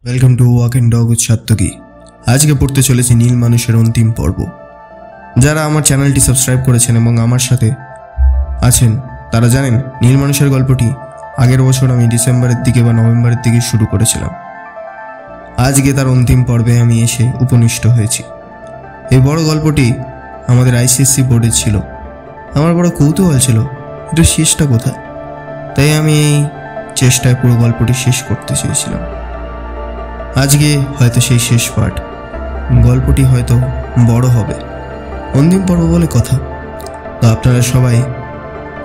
Welcome to walk and dog with Satyaki. আজকে পড়তে চলেছি নীল মানুষের অন্তিম পর্ব। যারা আমার চ্যানেলটি সাবস্ক্রাইব করেছেন এবং আমার সাথে আছেন তারা জানেন নীল মানুষের গল্পটি আগের বছর আমি ডিসেম্বরের দিকে বা নভেম্বরের দিকে শুরু করেছিলাম। আজকে তার অন্তিম পর্বে আমি এসে উপনিষ্ট হয়েছি। এই বড় গল্পটি আমাদের আইসিএসসি বোর্ডে ছিল। আমার বড় কৌতূহল ছিল এটা শেষটা কোথায়, তাই আমি এই চেষ্টায় পুরো গল্পটি শেষ করতে চেয়েছিলাম। আজকে হয়তো সেই শেষ পার্ট। গল্পটি হয়তো বড় হবে, অন্তিম পর্ব বলে কথা। তো আপনারা সবাই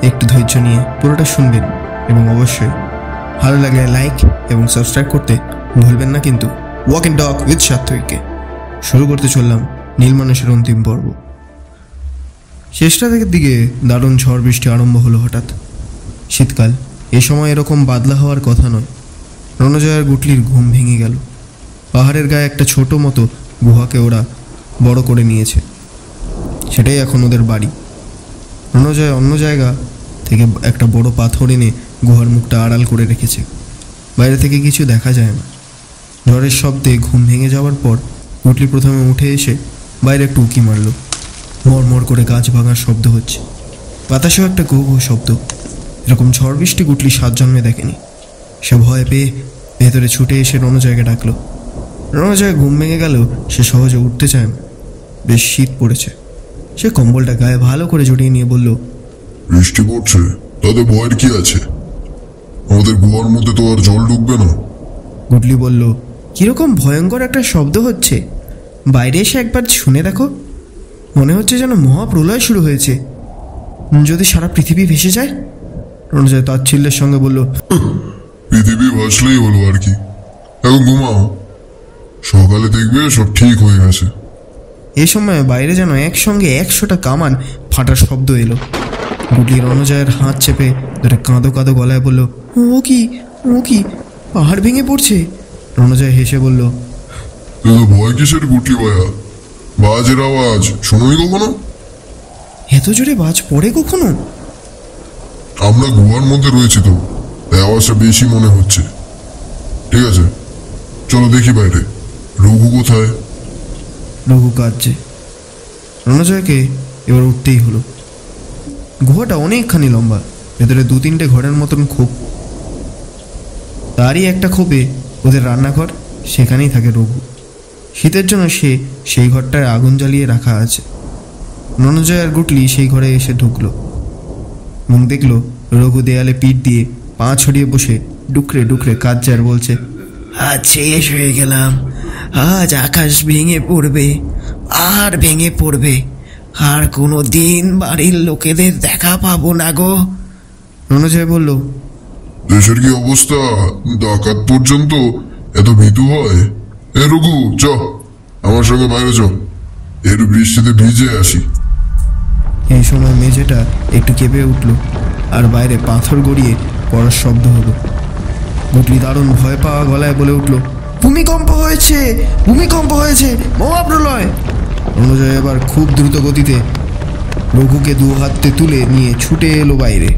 একটু ধৈর্য নিয়ে পুরোটা শুনবেন এবং অবশ্যই ভালো লাগলে লাইক এবং সাবস্ক্রাইব করতে ভুলবেন না। কিন্তু ওয়াক অ্যান্ড ডগ উইথ সাত্তকীকে শুরু করতে চললাম নীল মানুষের অন্তিম পর্ব। শেষটা থেকে দিকে দারুণ ঝড় বৃষ্টি আরম্ভ হলো হঠাৎ। শীতকাল, এ সময় এরকম বাদলা হওয়ার কথা নয়। রণজয় আর গুটলির ঘুম ভেঙে গেল। পাহাড়ের গায়ে একটা ছোট মতো গুহাকে ওরা বড় করে নিয়েছে, সেটাই এখন ওদের বাড়ি। রণজয় অন্য জায়গা থেকে একটা বড় পাথর এনে গুহার মুখটা আড়াল করে রেখেছে, বাইরে থেকে কিছু দেখা যায় না। ঝড়ের শব্দে ঘুম ভেঙে যাওয়ার পর গুটলি প্রথমে উঠে এসে বাইরে একটু উঁকি মারল। মরমর করে গাছ ভাঙার শব্দ হচ্ছে, বাতাসেও একটা গো গো শব্দ। এরকম ঝড় বৃষ্টি গুটলি 7 জন্মে দেখেনি। সে ভয় পেয়ে ভেতরে ছুটে এসে রণজয়কে ডাকলো। রণজয় ঘুম ভেঙে গেলেও সে সহজে উঠতে চায় না। বেশ শীত পড়েছে। সে কম্বলটা গায়ে ভালো করে জড়িয়ে নিয়ে বলল, বৃষ্টি পড়ছে, তাতে ভয়ের কি আছে? আমাদের গুহার মধ্যে তো আর জল ঢুকবে না। গুটলি বলল, কিরকম ভয়ঙ্কর একটা শব্দ হচ্ছে, বাইরে এসে একবার শুনে দেখো। মনে হচ্ছে যেন মহাপ্রলয় শুরু হয়েছে, যদি সারা পৃথিবী ভেসে যায়। রণজয় তাচ্ছিল্যের সঙ্গে বলল, পৃথিবী ভাসলেই হলো আর কি, এখন ঘুমাও, সকালে দেখবে সব ঠিক হয়ে গেছে। এই সময় বাইরে যেন একসঙ্গে 100টা কামান ফাটার শব্দ এলো। গুটলি রণজয়ের হাত চেপে ধরে কাঁদো কাঁদো গলায় বলল, ও কি ও কি, পাহাড় ভেঙে পড়ছে। রণজয় হেসে বলল, ভয় কিসের গুটলি ভাইয়া, বাজের আওয়াজ শোনোই কখনো? এত জোরে বাজ পড়ে কখনো? আমরা গুহার মধ্যে রয়েছি তো, তাই আওয়াজটা বেশি মনে হচ্ছে। ঠিক আছে, চলো দেখি বাইরে। রঘু কোথায়? রঘু কাঁদছে। রণজয়কে এবার উঠতেই হলো। গুহাটা অনেকখানি লম্বা, ভেতরে 2-3টে ঘরের মতন খোপ। তারই একটা খোপে ওদের রান্নাঘর, সেখানেই থাকে রঘু। শীতের জন্য সেই ঘরটায় আগুন জ্বালিয়ে রাখা আছে। রণজয় আর গুটলি সেই ঘরে এসে ঢুকলো এবং দেখলো রঘু দেয়ালে পিঠ দিয়ে পা ছড়িয়ে বসে ডুকরে ডুকরে কাঁদছে আর বলছে, আজ শেষ হয়ে গেলাম, আজ আকাশ ভেঙে পড়বে আর ভেঙে পড়বে, আর কোনো দিন বাড়ির লোকেদের দেখা পাবো না গো। রণজয় বলল, দেশের কি অবস্থা, ডাকাত পর্যন্ত এত ভীতু হয়? এ রঘু, চ আমার সঙ্গে বাইরে চ, এর বৃষ্টিতে ভিজে আসি। এই সময় মেঝেটা একটু কেঁপে উঠল আর বাইরে পাথর গড়িয়ে পড়ার শব্দ হলো। গুটলি দারুণ ভয় পাওয়া গলায় বলে উঠল, ভূমিকম্প হয়েছে, ভূমিকম্প হয়েছে, মহাপ্রলয়। রণজয় এবার খুব দ্রুত গতিতে রঘুকে 2 হাতে তুলে নিয়ে ছুটে এলো বাইরে।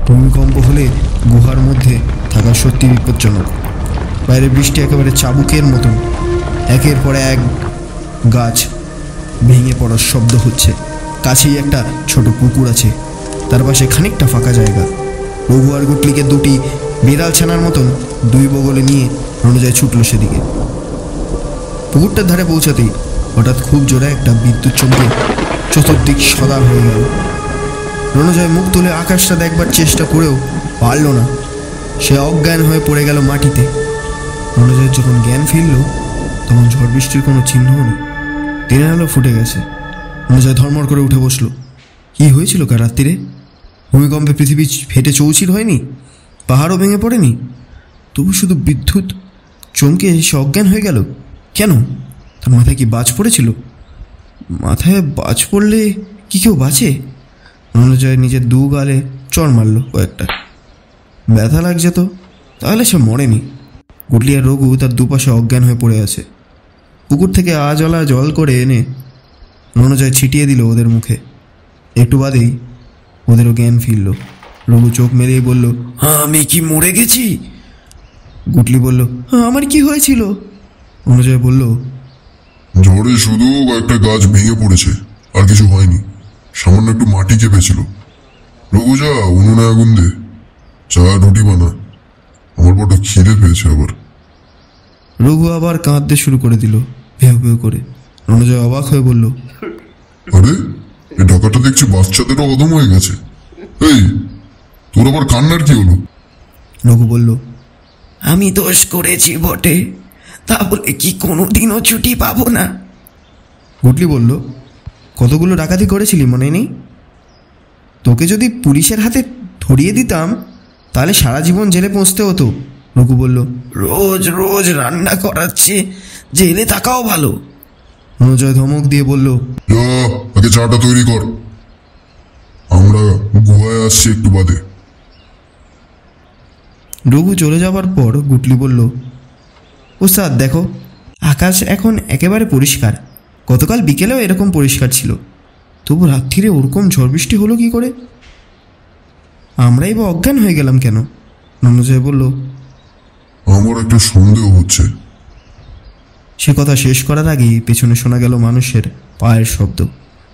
ভূমিকম্প হলে গুহার মধ্যে থাকা সত্যি বিপজ্জনক। বাইরে বৃষ্টি একেবারে চাবুকের মতন একের পর এক গাছ ভেঙে পড়ার শব্দ হচ্ছে। কাছেই একটা ছোট পুকুর আছে, তার পাশে খানিকটা ফাঁকা জায়গা। রঘু আর গুটলিকে 2টি বিড়াল ছানার মতন 2 বগলে নিয়ে রণজয় ছুটল সেদিকে। পুকুরটার ধারে পৌঁছাতেই হঠাৎ খুব জোরে একটা বিদ্যুৎ চমকে চতুর্দিক সদা হয়ে গেল। রণজয় মুখ তুলে আকাশটা দেখবার চেষ্টা করেও পারল না। সে অজ্ঞান হয়ে পড়ে গেল মাটিতে। রণজয়ের যখন জ্ঞান ফিরল তখন ঝড় বৃষ্টির কোনো চিহ্নও নেই, দিনের আলো ফুটে গেছে। রণজয় ধর্মর করে উঠে বসলো। কি হয়েছিল কাল রাত্রিরে? ভূমিকম্পে পৃথিবী ফেটে চৌচির হয়নি, পাহাড়ও ভেঙে পড়েনি, তবু শুধু বিদ্যুৎ চমকে সে অজ্ঞান হয়ে গেল কেন? তার মাথায় কি বাজ পড়েছিল? মাথায় বাজ পড়লে কি কেউ বাঁচে? রণজয় নিজের 2 গালে চড় মারল কয়েকটা। ব্যথা লাগছে তো, তাহলে সে মরেনি। গুটলি আর রঘু তার দুপাশে অজ্ঞান হয়ে পড়ে আছে। পুকুর থেকে আজলা জল করে এনে রণজয় ছিটিয়ে দিল ওদের মুখে। একটু বাদেই ওদেরও জ্ঞান ফিরল। রঘু চোখ মেলেই বলল, আমি কি মরে গেছি? গুটলি বলল, আমার কি হয়েছিল? অনুজয় বলল, ঝড়ে শুধু কয়েকটা গাছ ভেঙে পড়েছে, আর কিছু হয়নি। সামান্য একটু মাটি চেপেছিল। রঘু যা, উনুনে আগুন দে, চা রুটি বানা, আমার বড় খিদে পেয়েছে আবার। রঘু আবার কাঁদতে শুরু করে দিল, ভেউ ভেউ করে। অনুজয় অবাক হয়ে বলল, আরে এই ঢাকাটা দেখছি বাচ্চাদেরও অদম হয়ে গেছে। এই, তোর আবার কান্নার কি হলো? রঘু বলল, আমি দোষ করেছি বটে, তা বলে কি কোনোদিনও ছুটি পাবো না। গুটলি বলল, কতগুলো ডাকাতি করেছিলি মনে নেই? তোকে যদি পুলিশের হাতে ধরিয়ে দিতাম তাহলে সারা জীবন জেলে পৌঁছতে হতো। রঘু বলল, রোজ রোজ রান্না করাচ্ছে, জেলে থাকাও ভালো। অনুজয় ধমক দিয়ে বলল, যা, আগে চাটা তৈরি কর, আমরা গুহায় আসছি একটু বাদে। রঘু চলে যাবার পর গুটলি বলল, ওস্তাদ দেখো, আকাশ এখন একেবারে পরিষ্কার। গতকাল বিকেলেও এরকম পরিষ্কার ছিল, তবু রাত্রিরে ওরকম ঝড় বৃষ্টি হলো কি করে? আমরাই বা অজ্ঞান হয়ে গেলাম কেন? অনুজয় বলল, আমার একটা সন্দেহ হচ্ছে। সে কথা শেষ করার আগেই পেছনে শোনা গেল মানুষের পায়ের শব্দ।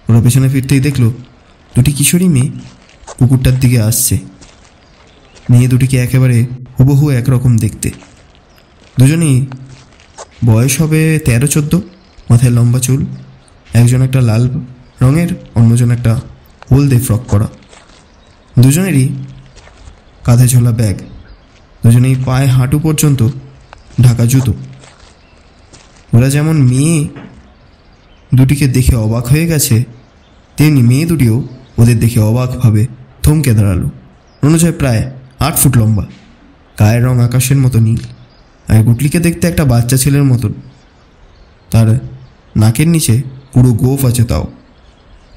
ওরা পেছনে ফিরতেই দেখল দুটি কিশোরী মেয়ে পুকুরটার দিকে আসছে। মেয়ে দুটিকে একেবারে হুবহু একরকম দেখতে। দুজনেই বয়স হবে 13-14, মাথায় লম্বা চুল। একজন একটা লাল রঙের, অন্যজন একটা হলদে ফ্রক পরা। দুজনেরই কাঁধে ঝোলা ব্যাগ, দুজনেই পায়ে হাঁটু পর্যন্ত ঢাকা জুতো। ওরা যেমন মেয়ে দুটিকে দেখে অবাক হয়ে গেছে, তেমনি মেয়ে দুটিও ওদের দেখে অবাকভাবে থমকে দাঁড়ালো। অনুজয় প্রায় 8 ফুট লম্বা, গায়ের রং আকাশের মতো নীল, আর গুটলিকে দেখতে একটা বাচ্চা ছেলের মতন। তার নাকের নিচে পুরো গোফ আছে তাও।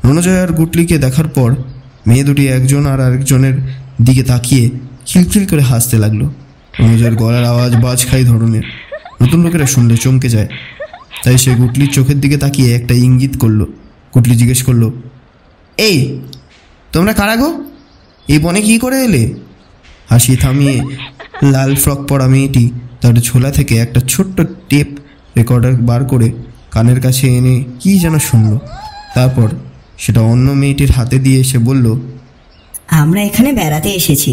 অনুজয় আর গুটলিকে দেখার পর মেয়ে দুটি একজন আর আরেকজনের দিকে তাকিয়ে খিলখিল করে হাসতে লাগলো। অনুজয়ের গলার আওয়াজ বাজ খাই ধরনের, নতুন লোকেরা শুনলে চমকে যায়। তাই সে গুটলির চোখের দিকে তাকিয়ে একটা ইঙ্গিত করলো। গুটলি জিজ্ঞেস করলো, এই তোমরা কারা গো? এই বনে কী করে এলে? হাসি থামিয়ে লাল ফ্রক পরা মেয়েটি তার ঝোলা থেকে একটা ছোট্ট টেপ রেকর্ডার বার করে কানের কাছে এনে কী যেন শুনলো। তারপর সেটা অন্য মেয়েটির হাতে দিয়ে সে বলল, আমরা এখানে বেড়াতে এসেছি।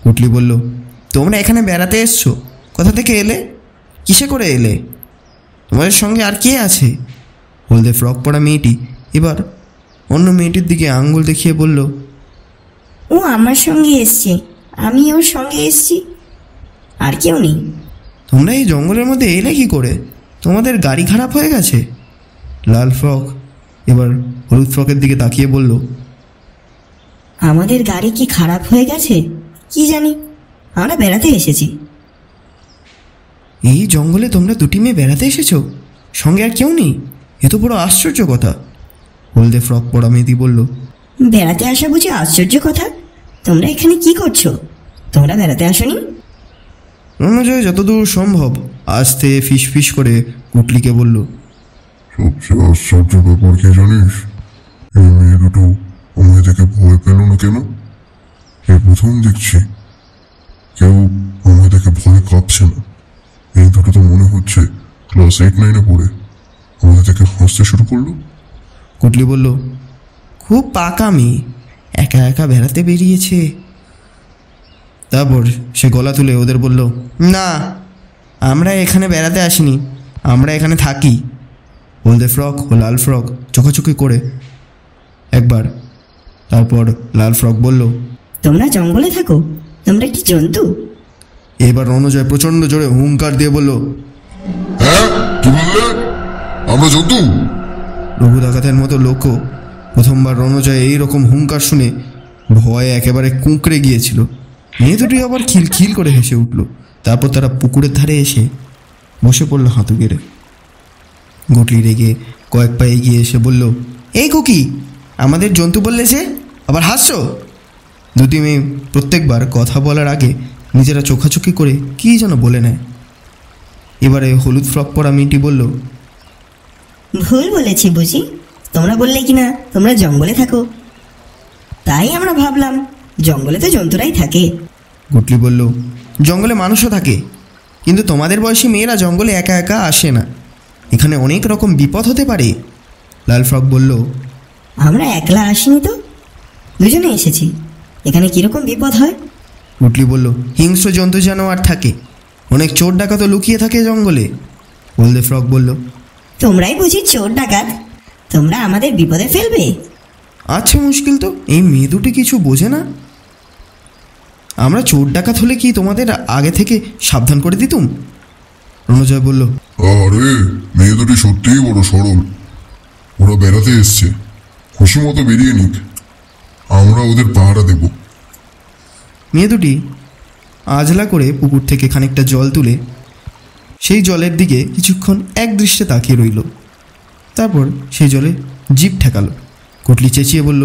গুটলি বলল, তোমরা এখানে বেড়াতে এসছো? কোথা থেকে এলে? কিসে করে এলে? তোমাদের সঙ্গে আর কে আছে? হলদে ফ্রক পরা মেয়েটি এবার অন্য মেয়েটির দিকে আঙ্গুল দেখিয়ে বলল, ও আমার সঙ্গে এসছে, আমি ওর সঙ্গে এসছি, আর কেউ নেই। তোমরা এই জঙ্গলের মধ্যে এলে কি করে? তোমাদের গাড়ি খারাপ হয়ে গেছে? লাল ফ্রক এবার হলুদ ফ্রকের দিকে তাকিয়ে বলল, আমাদের গাড়ি কি খারাপ হয়ে গেছে কি জানি, আমরা বেড়াতে এসেছি। এই জঙ্গলে তোমরা দুটি মেয়ে বেড়াতে এসেছো? সঙ্গে আর কেউ নেই? এ তো বড় আশ্চর্য কথা। হলদে ফ্রক পরা মেয়েটি বলল, বেড়াতে আসা বুঝি আশ্চর্য কথা? তোমরা এখানে কি করছো? তোমরা বেড়াতে আসোনি? অনুজয় যতদূর সম্ভব আস্তে ফিস ফিস করে গুটলিকে বলল, সবচেয়ে আশ্চর্য ব্যাপার কি জানিস? এই মেয়ে দুটো আমায় দেখে ভয় পেল না কেন? এই প্রথম দেখছি কেউ আমায় দেখে ভয় কাঁপছে না। এই দুটো তো মনে হচ্ছে ক্লাস 8-9-এ পড়ে আমাদের দেখে হাসতে শুরু করলো। গুটলি বলল, খুব পাকা মেয়ে, একা একা বেড়াতে বেরিয়েছে। তারপর সে গলা তুলে ওদের বলল, না, আমরা এখানে বেড়াতে আসিনি, আমরা এখানে থাকি। হলদে ফ্রক ও লাল ফ্রক চোখাচোখি করে একবার, তারপর লাল ফ্রক বলল, তোমরা জঙ্গলে থাকো? তোমরা কি জন্তু? এবার অনুজয় প্রচণ্ড জোরে হুঙ্কার দিয়ে বলল, হ্যাঁ, কি বললে? আমরা জন্তু? রঘু ডাকাতের মতো লোকও প্রথমবার রণজয় এইরকম হুঙ্কার শুনে ভয়ে একেবারে কুঁকড়ে গিয়েছিল। মেয়ে দুটি আবার খিলখিল করে হেসে উঠল। তারপর তারা পুকুরের ধারে এসে বসে পড়ল হাঁটু গেড়ে। গুটলি রেগে কয়েক পা এগিয়ে এসে বলল, এই কুকি, আমাদের জন্তু বললে যে আবার হাসছো? দুটি মেয়ে প্রত্যেকবার কথা বলার আগে নিজেরা চোখাচোখি করে কী যেন বলে নেয়। এবারে হলুদ ফ্রক পরা মেয়েটি বলল, ভুল বলেছি বুঝি? তোমরা বললে কি না তোমরা জঙ্গলে থাকো, তাই আমরা ভাবলাম জঙ্গলে তো জন্তুরাই থাকে। গুটলি বলল, জঙ্গলে মানুষও থাকে, কিন্তু তোমাদের বয়সী মেয়েরা জঙ্গলে একা একা আসে না, এখানে অনেক রকম বিপদ হতে পারে। লাল ফ্রক বলল, আমরা একলা আসিনি তো, দুজনে এসেছি। এখানে কিরকম বিপদ হয়? পুটলি বলল, হিংস্র জন্তু জানোয়ার থাকে, অনেক চোর ডাকাতও লুকিয়ে থাকে জঙ্গলে। হলদে ফ্রক বলল, তোমরাই বুঝি চোর ডাকাত, তোমরা আমাদের বিপদে ফেলবে? আচ্ছা মুশকিল তো, এই মেয়ে দুটি কিছু বোঝে না। আমরা চোর ডাকাত হলে কি তোমাদের আগে থেকে সাবধান করে দিতুম? রণজয় বলল, আরে মেয়ে দুটি সত্যিই বড় সরল, ওরা বেড়াতে এসছে, খুশি মতো বেরিয়ে নিক, আমরা ওদের পাহারা দেব। মেয়ে দুটি আজলা করে পুকুর থেকে খানিকটা জল তুলে সেই জলের দিকে কিছুক্ষণ এক দৃষ্টে তাকিয়ে রইল। তারপর সেই জলে জিভ ঠেকালো। কুটলি চেঁচিয়ে বলল,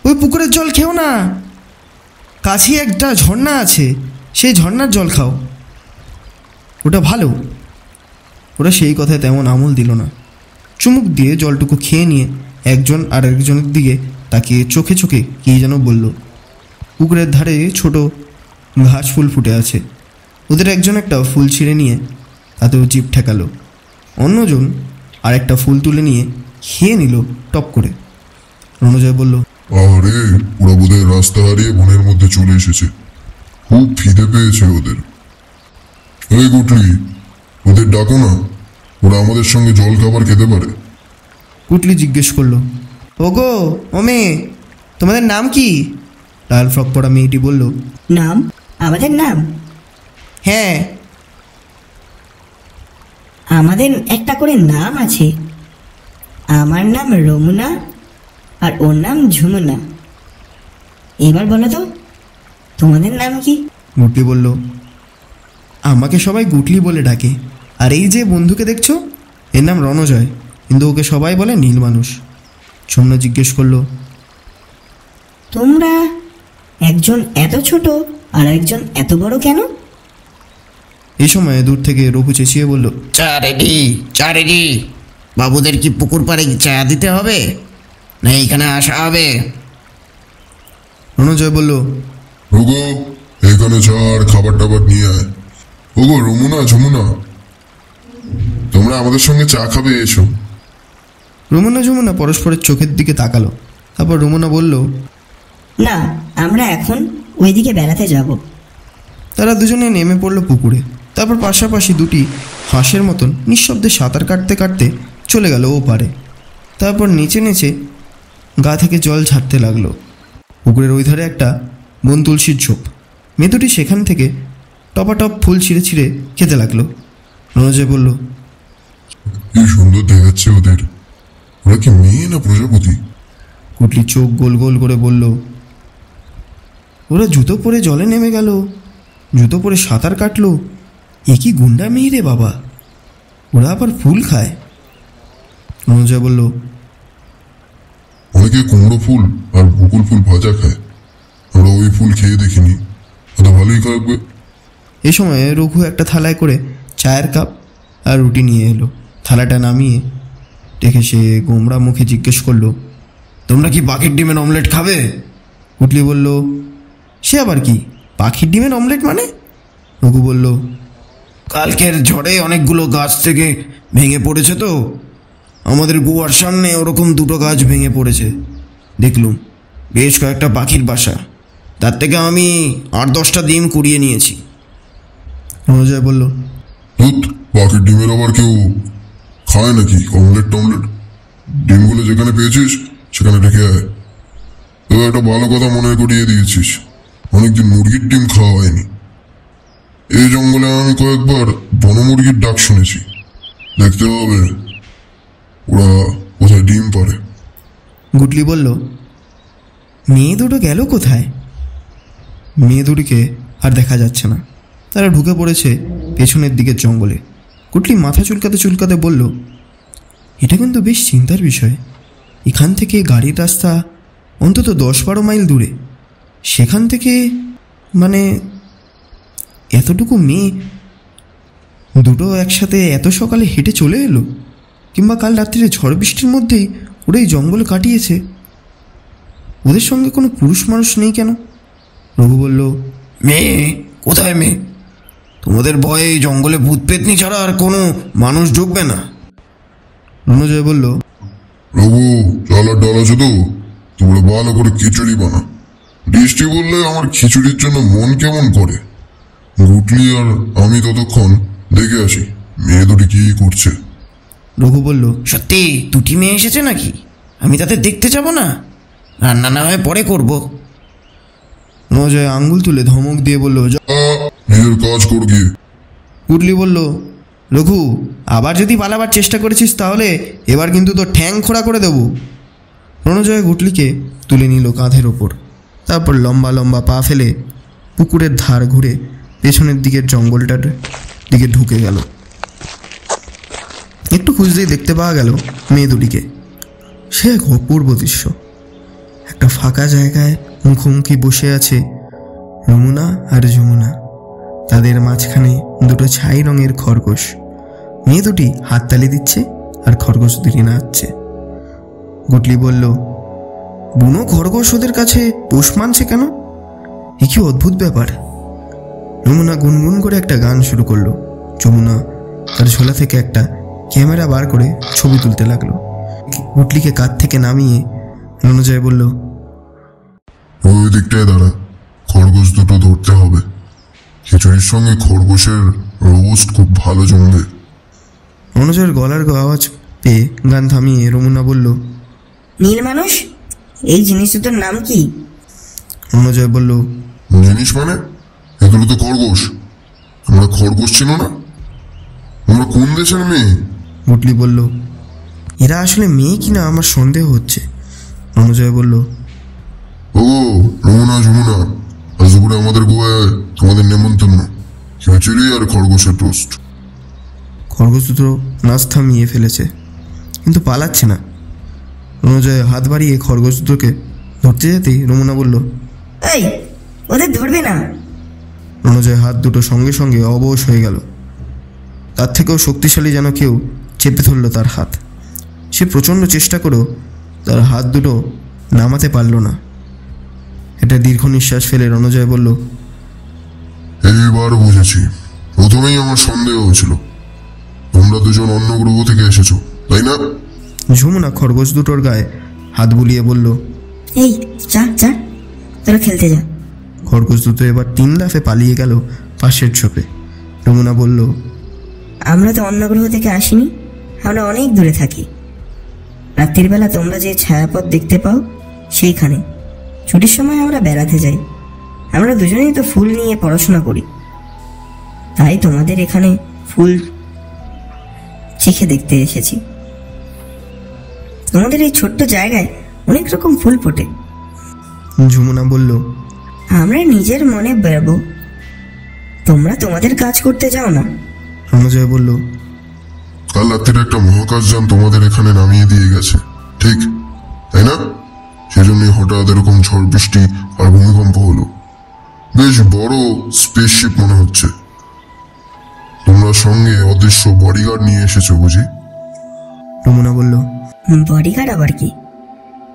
ওই পুকুরের জল খেও না, কাছেই একটা ঝর্ণা আছে, সেই ঝর্ণার জল খাও, ওটা ভালো। ওরা সেই কথায় তেমন আমল দিল না, চুমুক দিয়ে জলটুকু খেয়ে নিয়ে একজন আর একজনের দিকে তাকিয়ে চোখে চোখে কী যেন বলল। পুকুরের ধারে ছোট ঘাস ফুল ফুটে আছে, ওদের একজন একটা ফুল ছিঁড়ে নিয়ে তাতেও জিভ ঠেকালো, অন্যজন আর একটা ফুল তুলে নিয়ে খেয়ে নিল টপ করে। রণজয় বলল, আরে ওরা বোধহয় রাস্তা হারিয়ে বনের মধ্যে চলে এসেছে, খুব খিদে পেয়েছে ওদের। এই গুটলি, ওদের ডাকো না, ওরা আমাদের সঙ্গে জল খাবার খেতে পারে। কুটলি জিজ্ঞেস করলো, ওগো ও মেয়ে, তোমাদের নাম কি? লাল ফ্রক পরা মেয়েটি বলল, নাম? আমাদের নাম? হ্যাঁ। আমাদের একটা করে নাম আছে। আমার নাম রমুনা আর ওর নাম ঝুমুনা। এবার বলো তো, তোমাদের নাম কি? গুটলি বলল, আমাকে সবাই গুটলি বলে ডাকে, আর এই যে বন্ধুকে দেখছো এর নাম রণজয়, কিন্তু ওকে সবাই বলে নীল মানুষ। যমুনা জিজ্ঞেস করলো, তোমরা একজন এত ছোট আর একজন এত বড় কেন? এই সময় দূর থেকে রঘু চেঁচিয়ে বলল, চা রেডি, চা রেডি। বাবুদের কি পুকুর পাড়ে চা দিতে হবে, না এইখানে আসা হবে? রণজয় বলল, ওগো এখানে চা আর খাবার টাবার নিয়ে আয়। ওগো রমুনা ঝুমুনা, তোমরা আমাদের সঙ্গে চা খাবে, এসো। রমুনা যমুনা পরস্পরের চোখের দিকে তাকালো। তারপর রমুনা বলল, না, আমরা এখন ওইদিকে বেড়াতে যাব। তারা দুজনে নেমে পড়লো পুকুরে। তারপর পাশাপাশি দুটি হাঁসের মতন নিঃশব্দে সাঁতার কাটতে কাটতে চলে গেল ও পারে। তারপর নিচে নিচে গা থেকে জল ঝাড়তে লাগলো। পুকুরের ওই ধারে একটা বন তুলসীর ঝোপ, মেয়ে দুটি সেখান থেকে টপাটপ ফুল ছিঁড়ে ছিঁড়ে খেতে লাগলো। রণজয় বলল, কি সুন্দর দেখাচ্ছে ওদের, ওরা কি মেয়ে না প্রজাপতি? কুটলি চোখ গোল গোল করে বলল, ওরা জুতো পরে জলে নেমে গেল, জুতো পরে সাঁতার কাটলো, এ কি গুন্ডা মেয়ে রে বাবা, ওরা আবার ফুল খায়। রণজয় বলল, অনেকে কুমড়ো ফুল আর বকুল ফুল ভাজা খায়, আমরা ওই ফুল খেয়ে দেখিনি, তো ভালোই খাবে। এই সময় রঘু একটা থালায় করে চায়ের কাপ আর রুটি নিয়ে এলো। থালাটা নামিয়ে দেখে সে গোমড়া মুখে জিজ্ঞেস করলো, তোমরা কি পাখির ডিমের অমলেট খাবে? কুটলি বলল, সে আবার কি, পাখির ডিমের অমলেট মানে? রঘু বলল, কালকের ঝড়ে অনেকগুলো গাছ থেকে ভেঙে পড়েছে তো, আমাদের গুয়ার সামনে ওরকম দুটো গাছ ভেঙে পড়েছে, দেখলুম বেশ কয়েকটা পাখির বাসা, তার থেকে আমি 8-10টা ডিম কুড়িয়ে নিয়েছি। রণজয় বলল, দুধ পাখির ডিমের আবার কেউ খায় নাকি অমলেট টমলেট? ডিমগুলো যেখানে পেয়েছিস সেখানে রেখে আয়। তো একটা ভালো কথা মনে করিয়ে দিয়েছিস, অনেকদিন মুরগির ডিম খাওয়া হয়নি। এই জঙ্গলে আমি কয়েকবার বনমুরগির ডাক শুনেছি, দেখতে হবে ওরা কোথায় ডিম পারে। গুটলি বলল, মেয়ে দুটো গেল কোথায়? মেয়ে দুটিকে আর দেখা যাচ্ছে না, তারা ঢুকে পড়েছে পেছনের দিকের জঙ্গলে। কুটলি মাথা চুলকাতে চুলকাতে বলল, এটা কিন্তু বেশ চিন্তার বিষয়, এখান থেকে গাড়ির রাস্তা অন্তত 10-12 মাইল দূরে, সেখান থেকে মানে এতটুকু মেয়ে দুটো একসাথে এত সকালে হেঁটে চলে এলো, কিংবা কাল রাত্রিরে ঝড় বৃষ্টির মধ্যেই ওরা এই জঙ্গল কাটিয়েছে, ওদের সঙ্গে কোনো পুরুষ মানুষ নেই কেন? রঘু বলল, মেয়ে কোথায় মেয়ে? তোমাদের ভয়ে এই জঙ্গলে ভূত পেতনি ছাড়া আর কোনো মানুষ ঢুকবে না। রণজয় বলল, রঘু, চাল আর ডাল আছে তো? তোমরা ভালো করে খিচুড়ি বানা। বৃষ্টি বললে আমার খিচুড়ির জন্য মন কেমন করে। গুটলি আর আমি ততক্ষণ দেখে আসি মেয়ে দুটি কি করছে। রঘু বলল, সত্যি দুটি মেয়ে এসেছে নাকি? আমি তাদের দেখতে যাব না? রান্না না হয় পরে করব। রণজয় আঙ্গুল তুলে ধমক দিয়ে বলল, নিজের কাজ কর গিয়ে। গুটলি বলল, রঘু, আবার যদি পালাবার চেষ্টা করেছিস তাহলে এবার কিন্তু তোর ঠ্যাং খোঁড়া করে দেব। রণজয় গুটলিকে তুলে নিল কাঁধের ওপর, তারপর লম্বা লম্বা পা ফেলে পুকুরের ধার ঘুরে পেছনের দিকের জঙ্গলটার দিকে ঢুকে গেল। একটু খুঁজতেই দেখতে পাওয়া গেল মেয়ে দুটিকে। সে এক অপূর্ব দৃশ্য। একটা ফাঁকা জায়গায় মুখোমুখি বসে আছে রমুনা আর যমুনা। তাদের মাঝখানে দুটো ছাই রঙের খরগোশ। মেয়ে দুটি হাততালি দিচ্ছে আর খরগোশ দুটি নাচছে। গুটলি বলল, বুনো খরগোশ ওদের কাছে পোষ মানছে কেন? এ কি অদ্ভুত ব্যাপার। রমুনা গুনগুন করে একটা গান শুরু করলো। যমুনা তার ঝোলা থেকে একটা ক্যামেরা বার করে ছবি তুলতে লাগলো। গুটলিকে কাঁধ থেকে নামিয়ে রণজয় বলল, ওই দিকটায় দাঁড়া, খরগোশ দুটো ধরতে হবে। খিচুড়ির সঙ্গে খরগোশের রোস্ট খুব ভালো জমবে। রণজয়ের গলার আওয়াজ পেয়ে গান থামিয়ে রমুনা বলল, নীল মানুষ, এই জিনিস দুটোর নাম কি? রণজয় বলল, জিনিস মানে? এগুলো তো খরগোশ। আমরা খরগোশ ছিল না? আমরা কোন দেশের মেয়ে? গুটলি বলল, এরা আসলে মেয়ে কিনা আমার সন্দেহ হচ্ছে। রণজয় বলল, ও রমুনা, যমুনা, আজ দুপুরে আমাদের গোয়ায় তোমাদের নেমন্তন্ন। খিচুড়ি আর খরগোশের টোস্ট। খরগোশ দুটো নাচ থামিয়ে ফেলেছে, কিন্তু পালাচ্ছে না। রণজয় হাত বাড়িয়ে খরগোশ দুটোকে ধরতে যেতেই রমুনা বলল, এই, ওদের ধরবে না। রণজয় হাত দুটো সঙ্গে সঙ্গে অবশ হয়ে গেল। তার থেকেও শক্তিশালী যেন কেউ চেপে ধরল তার হাত। সে প্রচণ্ড চেষ্টা করেও তার হাত দুটো নামাতে পারল না। একটা দীর্ঘ নিঃশ্বাস ফেলে রণজয় বলল, এইবার বুঝেছি। প্রথমেই আমার সন্দেহ হয়েছিল তোমরা দুজন অন্য গ্রহ থেকে এসেছো, তাই না? যমুনা খরগোশ দুটোর গায়ে হাত বুলিয়ে বলল, এই যা যা, তোরা খেলতে যা। খরগোশ দুটো এবার 3 লাফে পালিয়ে গেল পাশের ঝোপে। যমুনা বলল, আমরা তো অন্য গ্রহ থেকে আসিনি, আমরা অনেক দূরে থাকি। রাত্রির বেলা তোমরা যে ছায়াপথ দেখতে পাও সেইখানে ছুটির সময় আমরা বেড়াতে যাই। আমরা দুজনেই তো ফুল নিয়ে পড়াশোনা করি, তাই তোমাদের এখানে ফুল চেখে দেখতে এসেছি। তোমাদের এই ছোট্ট জায়গায় অনেক রকম ফুল ফোটে। যমুনা বলল, আমরা নিজের মনে বেরোবো, তোমরা তোমাদের কাজ করতে যাও না। রণজয় বলল, কাল রাত্রিরে একটা মহাকাশযান তোমাদের এখানে নামিয়ে দিয়ে গেছে, ঠিক তাই না? সেজন্যই হঠাৎ এরকম ঝড় বৃষ্টি আর ভূমিকম্প হলো। বেশ বড় স্পেসশিপ মনে হচ্ছে। তোমরা সঙ্গে অদৃশ্য বডিগার্ড নিয়ে এসেছো বুঝি? রমুনা বলল, বডিগার্ড আবার কি?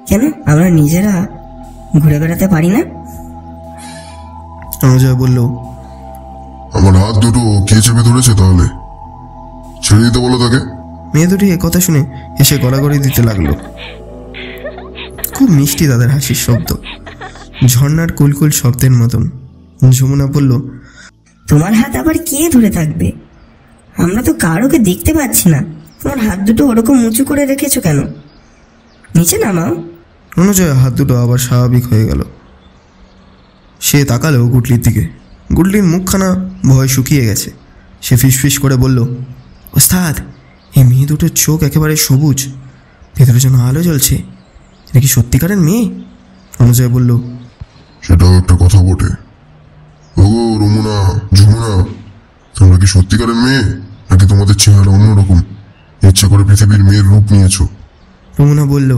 কেন, আমরা নিজেরা ঘুরে বেড়াতে পারি না? রণজয় বলল, আমার হাত দুটো কে চেপে ধরেছে তাহলে? ছেড়ে দিতে বলো তাকে। মেয়ে দুটি কথা শুনে এসে গড়াগড়ি দিতে লাগলো। খুব মিষ্টি তাদের হাসির শব্দ, ঝর্ণার কুলকুল শব্দের মতন। যমুনা বলল, তোমার হাত আবার কে ধরে থাকবে? আমরা তো কারোকে দেখতে পাচ্ছি না। তোমার হাত দুটো ওরকম উঁচু করে রেখেছো কেন? নিচে নামাও। রণজয় হাত দুটো আবার স্বাভাবিক হয়ে গেল। সে তাকালো গুটলির দিকে। গুটলির মুখখানা ভয় শুকিয়ে গেছে। সে ফিসফিস করে বলল, ওস্তাদ, এই মেয়ে দুটোর চোখ একেবারে সবুজ, ভেতরে যেন আলো জ্বলছে। এটা কি সত্যিকারের মেয়ে? রণজয় বলল, সেটাও একটা কথা বটে। ওগো রমুনা, যমুনা, তোমরা কি সত্যিকারের মেয়ে নাকি তোমাদের চেহারা অন্যরকম? ইচ্ছা করে পৃথিবীর মেয়ের রূপ নিয়েছো? রমুনা বলল,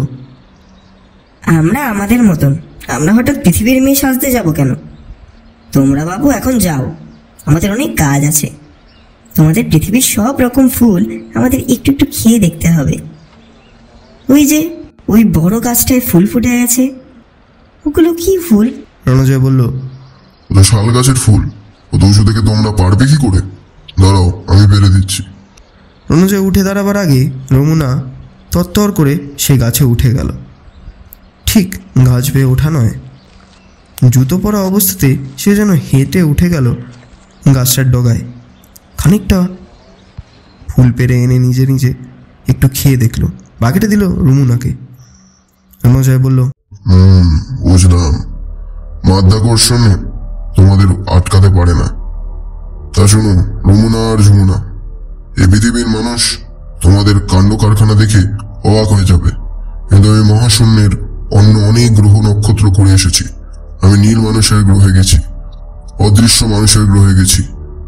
আমরা আমাদের মতন, আমরা হঠাৎ পৃথিবীর মেয়ে সাজতে যাব কেন? তোমরা বাবু এখন যাও, আমাদের অনেক কাজ আছে। তোমাদের পৃথিবীর সব রকম ফুল আমাদের একটু একটু খেয়ে দেখতে হবে। ওই যে ওই বড় গাছটায় ফুল ফুটে গেছে, ওগুলো কি ফুল? রণজয় বলল, ওটা শাল গাছের ফুল। অত উঁচু থেকে তোমরা পারবে কি করে? দাঁড়াও, আমি বেড়ে দিচ্ছি। রণজয় উঠে দাঁড়াবার আগে রমুনা তত্তর করে সে গাছে উঠে গেল। ঠিক গাছ বেয়ে ওঠা নয়, জুতো পরা অবস্থাতে সে যেন হেঁটে উঠে গেল গাছটার ডগায়। খানিকটা ফুল পেরে এনে নিজে নিজে একটু খেয়ে দেখল, বাকিটা দিল রমুনাকে। রণজয় বলল, বুঝলাম, মাধ্যাকর্ষণ তোমাদের আটকাতে পারে না। তা শোনো রমুনা আর ঝুমুনা, এই পৃথিবীর মানুষ তোমাদের কাণ্ড কারখানা দেখে অবাক হয়ে যাবে, কিন্তু আমি মহাশূন্যের অন্য অনেক গ্রহ নক্ষত্র করে এসেছি। আমি নীল মানুষের গ্রহে গেছি, অদৃশ্য মানুষের গ্রহে গেছি,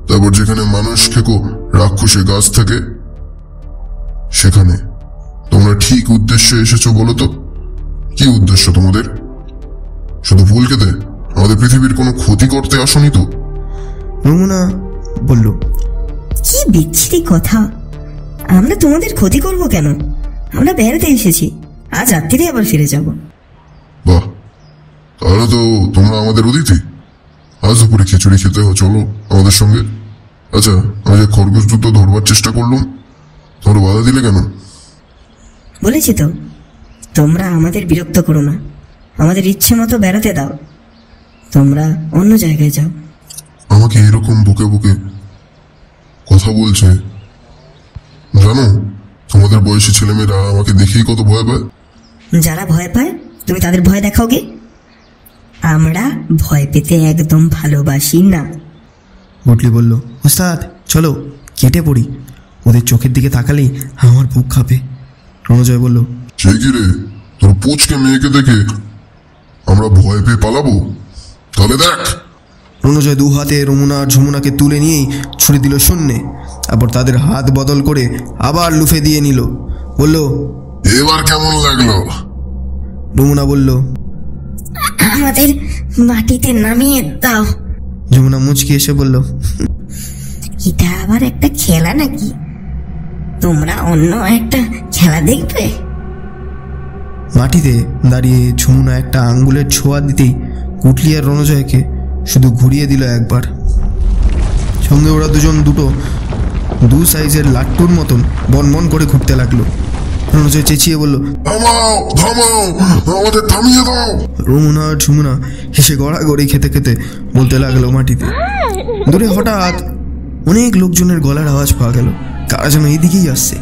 তারপর যেখানে মানুষ খেকো রাক্ষসে গাছ থাকে সেখানে। তোমরা ঠিক উদ্দেশ্যে এসেছো, বলো তো কি উদ্দেশ্য তোমাদের? শুধু ফুল খেতে? আমাদের পৃথিবীর কোনো ক্ষতি করতে আসনি তো? রমুনা বলল, কি বিচ্ছিরি কথা! আমরা তোমাদের ক্ষতি করব কেন? আমরা বেড়াতে এসেছি, আজ রাত্রিরে আবার ফিরে যাব। বাহ, তাহলে তো তোমরা আমাদের অতিথি। আজ দুপুরে খিচুড়ি খেতে চলো আমাদের সঙ্গে। আচ্ছা, আমি যে খরগোশ দুটো ধরবার চেষ্টা করলাম, তোমরা বাধা দিলে কেন? বলেছি তো, তোমরা আমাদের বিরক্ত করো না, আমাদের ইচ্ছে মতো বেড়াতে দাও, তোমরা অন্য জায়গায় যাও। আমাকে এরকম বুকে বুকে কথা বলছে। জানো, তোমাদের বয়সী ছেলেমেয়েরা আমাকে দেখেই কত ভয় পায়। যারা ভয় পায় তুমি তাদের ভয় দেখাও গে। আমরা ভয় পেতে একদম ভালোবাসি না। গুটলি বলল, ওস্তাদ চলো কেটে পড়ি, ওদের চোখের দিকে তাকালেই আমার বুক কাঁপে। রণজয় বলল, সে কি রে, তোর পুচকে মেয়েকে দেখে আমরা ভয় পেয়ে পালাবো? তাহলে দেখ। রণজয় দু হাতে রমুনা আর ঝুমুনাকে তুলে নিয়েই ছুড়ে দিল শূন্যে, তারপর তাদের হাত বদল করে আবার লুফে দিয়ে নিল। বলল, এবার কেমন লাগলো? রমুনা বলল, আমাদের মাটিতে নামিয়ে দাও। যমুনা মুচকি এসে বলল, এটা আবার একটা খেলা নাকি? তোমরা অন্য একটা খেলা দেখবে? মাটিতে দাঁড়িয়ে ঝুমুনা একটা আঙ্গুলের ছোঁয়া দিতেই গুটলি আর রণজয়কে শুধু ঘুরিয়ে দিল একবার। সঙ্গে ওরা দুজন দু সাইজের লাট্টুর মতন বনবন করে ঘুরতে লাগলো। রণজয় চেঁচিয়ে বলল, থামাও, থামাও, আমাদের থামিয়ে দাও। রমুনা আর ঝুমুনা হেসে গড়াগড়ি খেতে খেতে বলতে লাগলো মাটিতে। দূরে হঠাৎ অনেক লোকজনের গলার আওয়াজ পাওয়া গেল, কারা যেন এইদিকেই আসছে।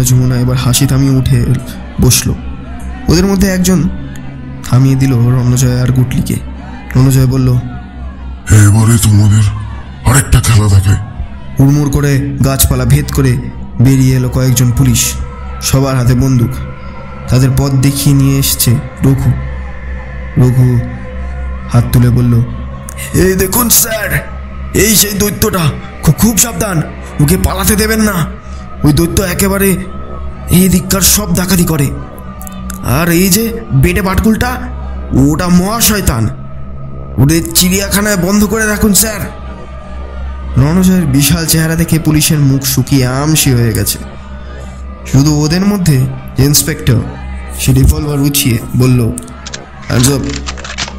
ঝুমুনা এবার হাসি থামিয়ে উঠে বসলো। ওদের মধ্যে একজন থামিয়ে দিল রণজয় আর গুটলিকে। রণজয় বলল, এবারে তোমাদের আরেকটা খেলা দেখায়। হুড়মুড় করে গাছপালা ভেদ করে বেরিয়ে এলো কয়েকজন পুলিশ, সবার হাতে বন্দুক। তাদের পথ দেখিয়ে নিয়ে এসছে রঘু। রঘু হাত তুলে বলল, এই দেখুন স্যার, এই সেই দৈত্যটা, খুব সাবধান, ওকে পালাতে দেবেন না। ওই দৈত্য একেবারে এই দিককার সব ডাকাতি করে। আর এই যে বেটে বাটকুলটা, ওটা মহাশয়তান, ওদের চিড়িয়াখানায় বন্ধ করে রাখুন স্যার। রণজয়ের বিশাল চেহারা দেখে পুলিশের মুখ শুকিয়ে আমসি হয়ে গেছে। শুধু ওদের মধ্যে ইন্সপেক্টর সে রিভলভার উঁচিয়ে বলল,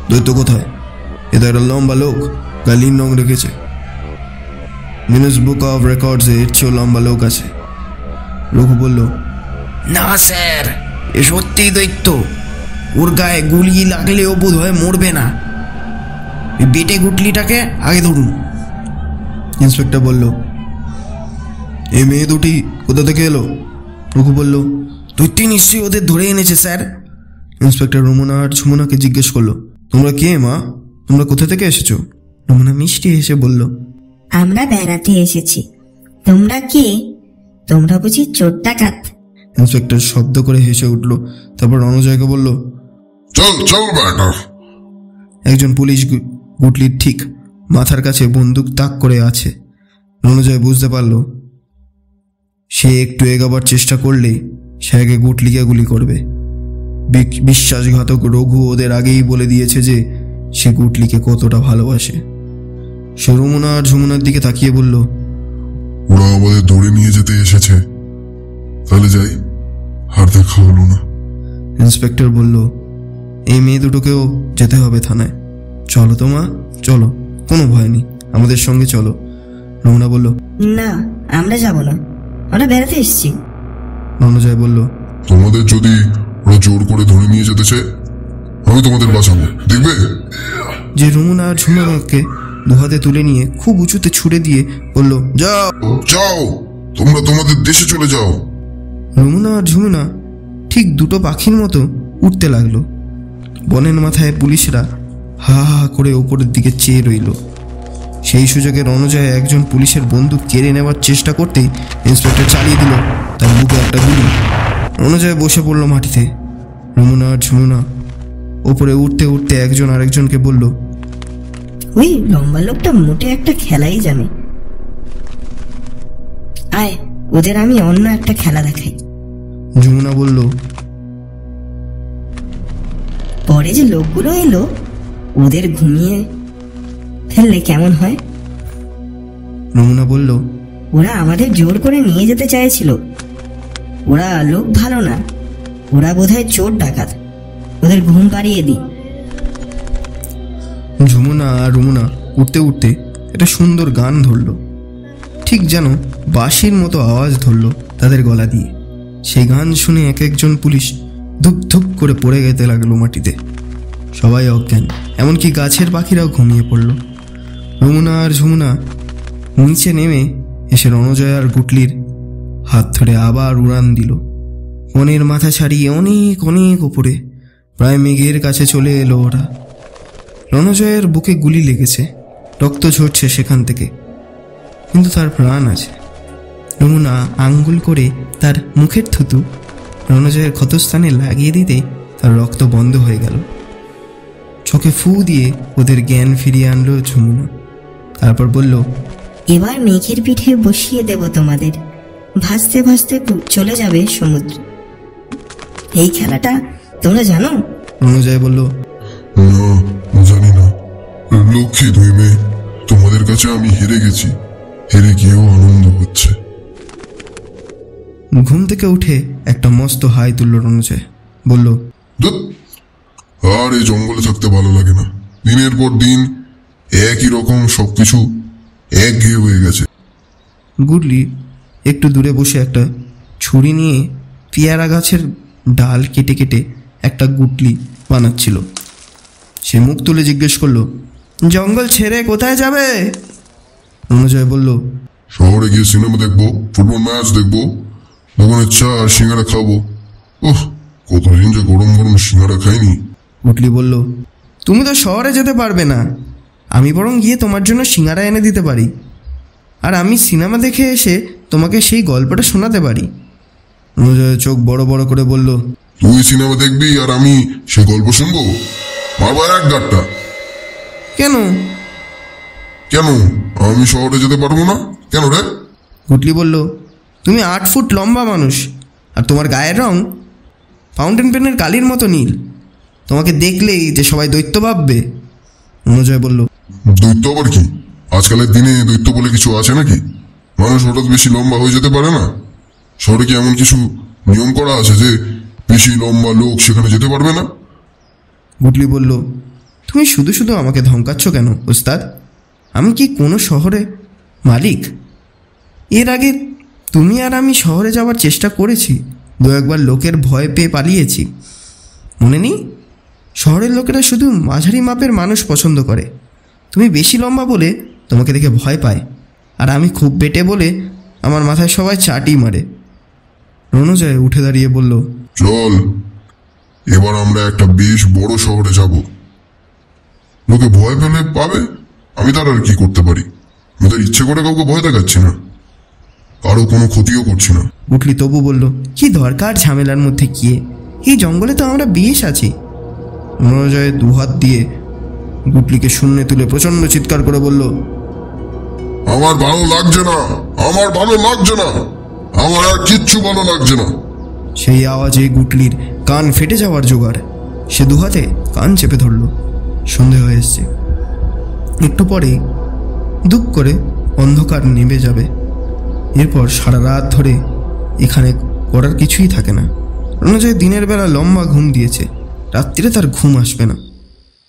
দৈত্য কোথায়? এ তো একটা লম্বা লোক, গায়ে নীল রং রেখেছে। গিনেস বুক অফ রেকর্ডসে এর চেয়েও লম্বা লোক আছে। রঘু বলল, না স্যার, এ সত্যিই দৈত্য। ওর গায়ে গুলি লাগলেও বোধ হয় মরবে না। ওই বেটে গুটলিটাকে আগে ধরুন। ইন্সপেক্টর বলল, এই মেয়ে দুটি কোথা থেকে এলো? রঘু বলল, দৈত্য নিশ্চয়ই ওদের ধরে এনেছে স্যার। ইন্সপেক্টর রমুনা আর ঝুমুনাকে জিজ্ঞেস করলো, তোমরা কে মা? তোমরা কোথা থেকে এসেছো? রমুনা মিষ্টি হেসে বলল, আমরা বেড়াতে এসেছি। তোমরা কে? তোমরা বুঝি চোর ডাকাত? ইন্সপেক্টর শব্দ করে হেসে উঠল। তারপর রণজয়কে বলল, চল চল বেটা। একজন পুলিশ গুটলির ঠিক মাথার কাছে বন্দুক তাক করে আছে। রণজয় বুঝতে পারল সে একটু এগাবার চেষ্টা করলেই সে আগে গুটলিকে গুলি করবে। বিশ্বাসঘাতক রঘু ওদের আগেই বলে দিয়েছে যে সে গুটলিকে কতটা ভালোবাসে। সে রমুনা আর ঝুমুনার দিকে তাকিয়ে বলল, ওরা আমাদের ধরে নিয়ে যেতে এসেছে, তাহলে যাই, আর দেখা হলো না। ইন্সপেক্টর বলল, এই মেয়ে দুটোকেও যেতে হবে থানায়। চলো তো মা, চলো, কোনো ভয় নেই, আমাদের সঙ্গে চলো। রমনা বলল, না, আমরা যাব না, আমরা বেড়াতে এসেছি। রণজয় বলল, তোমাদের যদি ওরা জোর করে ধরে নিয়ে যেতে চায়, আমি তোমাদের বাঁচাবো, দেখবে। যে রমনা আর ঝুমুনাকে দুহাতে তুলে নিয়ে খুব উঁচুতে ছুড়ে দিয়ে বলল, যাও। যাও, তোমরা তোমাদের দেশে চলে যাও। রমনা আর ঝুমুনা ঠিক দুটো পাখির মতো উঠতে লাগলো। বনের মাথায় পুলিশরা হা হা করে ওপরের দিকে চেয়ে রইল। সেই সুযোগে রণজয় একজন পুলিশের বন্দুক কেড়ে নেওয়ার চেষ্টা করতেই ইন্সপেক্টর চালিয়ে দিল তার বুকে একটা গুলি। রণজয় বসে পড়ল মাটিতে। রমনা আর ঝুমুনা ওপরে উঠতে উঠতে একজন আরেকজনকে বলল, ওই লম্বা লোকটা মোটে একটা খেলাই জানে, আয় ওদের আমি অন্য একটা খেলা দেখাই। ঝুমুনা বলল, পরে যে লোকগুলো এলো ওদের ঘুমিয়ে ফেললে কেমন হয়? রমনা বলল, ওরা আমাদের জোর করে নিয়ে যেতে চাইছিল, ওরা লোক ভালো না, ওরা বোধহয় চোর ডাকাত, ওদের ঘুম পাড়িয়ে দিই। ঝুমুনা আর রমনা উঠতে উঠতে একটা সুন্দর গান ধরল, ঠিক যেন বাঁশির মতো আওয়াজ ধরল তাদের গলা দিয়ে। সেই গান শুনে এক একজন পুলিশ ধুপ ধুপ করে পড়ে যেতে লাগলো মাটিতে। সবাই অজ্ঞান, এমনকি গাছের পাখিরাও ঘুমিয়ে পড়ল। রমনা আর ঝুমুনা নিচে নেমে এসে রণজয় আর গুটলির হাত ধরে আবার উড়ান দিল। বনের মাথা ছাড়িয়ে অনেক অনেক ওপরে, প্রায় মেঘের কাছে চলে এলো ওরা। রণজয়ের বুকে গুলি লেগেছে, রক্ত ঝরছে সেখান থেকে, কিন্তু তার প্রাণ আছে। রমনা আঙ্গুল করে তার মুখের থুতু রণজয়ের ক্ষতস্থানে লাগিয়ে দিতে তার রক্ত বন্ধ হয়ে গেল। চোখে ফু দিয়ে ওদের জ্ঞান ফিরিয়ে আনলো ঝুমুনা। তারপর বলল, এবার মেঘের পিঠে বসিয়ে দেব তোমাদের, ভাসতে ভাসতে চলে যাবে সমুদ্র। এই খেলাটা তোমরা জানো? রণজয় বলল, না, জানি না। লক্ষ্মী দুই মেয়ে, তোমাদের কাছে আমি হেরে গেছি, হেরে গিয়েও আনন্দ হচ্ছে। ঘুম থেকে উঠে একটা মস্ত হাই তুলল রণজয়। বলল, ধুৎ, আর এই জঙ্গলে থাকতে ভালো লাগে না। দিনের পর দিন একই রকম সবকিছু একঘেয়ে হয়ে গেছে। গুডলি একটু দূরে বসে একটা ছুরি নিয়ে পেয়ারা গাছের ডাল কেটে কেটে একটা গুটলি বানাচ্ছিল। সে মুখ তুলে জিজ্ঞেস করলো, জঙ্গল ছেড়ে কোথায় যাবে? রণজয় বলল, শহরে গিয়ে সিনেমা দেখবো, ফুটবল ম্যাচ দেখবো, দোকানের চা আর সিঙ্গারা খাবো। ওহ, কতদিন যে গরম গরম সিঙ্গারা খাইনি। গুটলি বলল, তুমি তো শহরে যেতে পারবে না, আমি বরং গিয়ে তোমার জন্য সিঙ্গারা এনে দিতে পারি, আর আমি সিনেমা দেখে এসে তোমাকে সেই গল্পটা শোনাতে পারি। রণজয় চোখ বড় বড় করে বলল, তুই সিনেমা দেখবি আর আমি সে গল্প শুনবো? বারবার এক গাট্টা। কেন? কেন আমি শহরে যেতে পারবো না? কেন রে? গুটলি বলল, তুমি 8 ফুট লম্বা মানুষ, আর তোমার গায়ের রং ফাউন্টেন পেনের কালির মতো নীল, তোমাকে দেখলেই যে সবাই দৈত্য ভাববে। রণজয় বলল, দৈত্য আবার কি? আজকালের দিনে দৈত্য বলে কিছু আছে নাকি? মানুষ হঠাৎ বেশি লম্বা হয়ে যেতে পারে না। শহরে কি এমন কিছু নিয়ম করা আছে যে বেশি লম্বা লোক সেখানে যেতে পারবে না? গুটলি বলল, তুমি শুধু শুধু আমাকে ধমকাচ্ছ কেন ওস্তাদ? আমি কি কোনো শহরে মালিক? এর আগে তুমি আর আমি শহরে যাওয়ার চেষ্টা করেছি, 2-1বার লোকের ভয় পেয়ে পালিয়েছি, মনে নেই? শহরের লোকেরা শুধু মাঝারি মাপের মানুষ পছন্দ করে। তুমি বেশি লম্বা বলে তোমাকে দেখে ভয় পায়, আর আমি খুব বেটে বলে আমার মাথায় সবাই চাটি মারে। রণজয় উঠে দাঁড়িয়ে বলল, চল, এবার আমরা একটা বেশ বড় শহরে যাব। লোকে ভয় পেলে পাবে, আমি তার আর কি করতে পারি? আমাদের ইচ্ছে করে কাউকে ভয় দেখাচ্ছি না, কারো কোনো ক্ষতিও করছি না। গুটলি তবু বলল, কি দরকার ঝামেলার মধ্যে গিয়ে? এই জঙ্গলে তো আমরা বেশ আছি। রণজয় দুহাত দিয়ে গুটলিকে শূন্যে তুলে প্রচণ্ড চিৎকার করে বলল, আমার ভালো লাগছে না, আমার ভালো লাগছে না, আমার আর কিচ্ছু ভালো লাগছে না। সেই আওয়াজে গুটলির কান ফেটে যাওয়ার জোগাড়। সে দুহাতে কান চেপে ধরল। সন্ধে হয়ে এসছে। একটু পরে দুপ করে অন্ধকার নেমে যাবে। এরপর সারা রাত ধরে এখানে করার কিছুই থাকে না। রণজয় দিনের বেলা লম্বা ঘুম দিয়েছে, রাত্রিরে তার ঘুম আসবে না।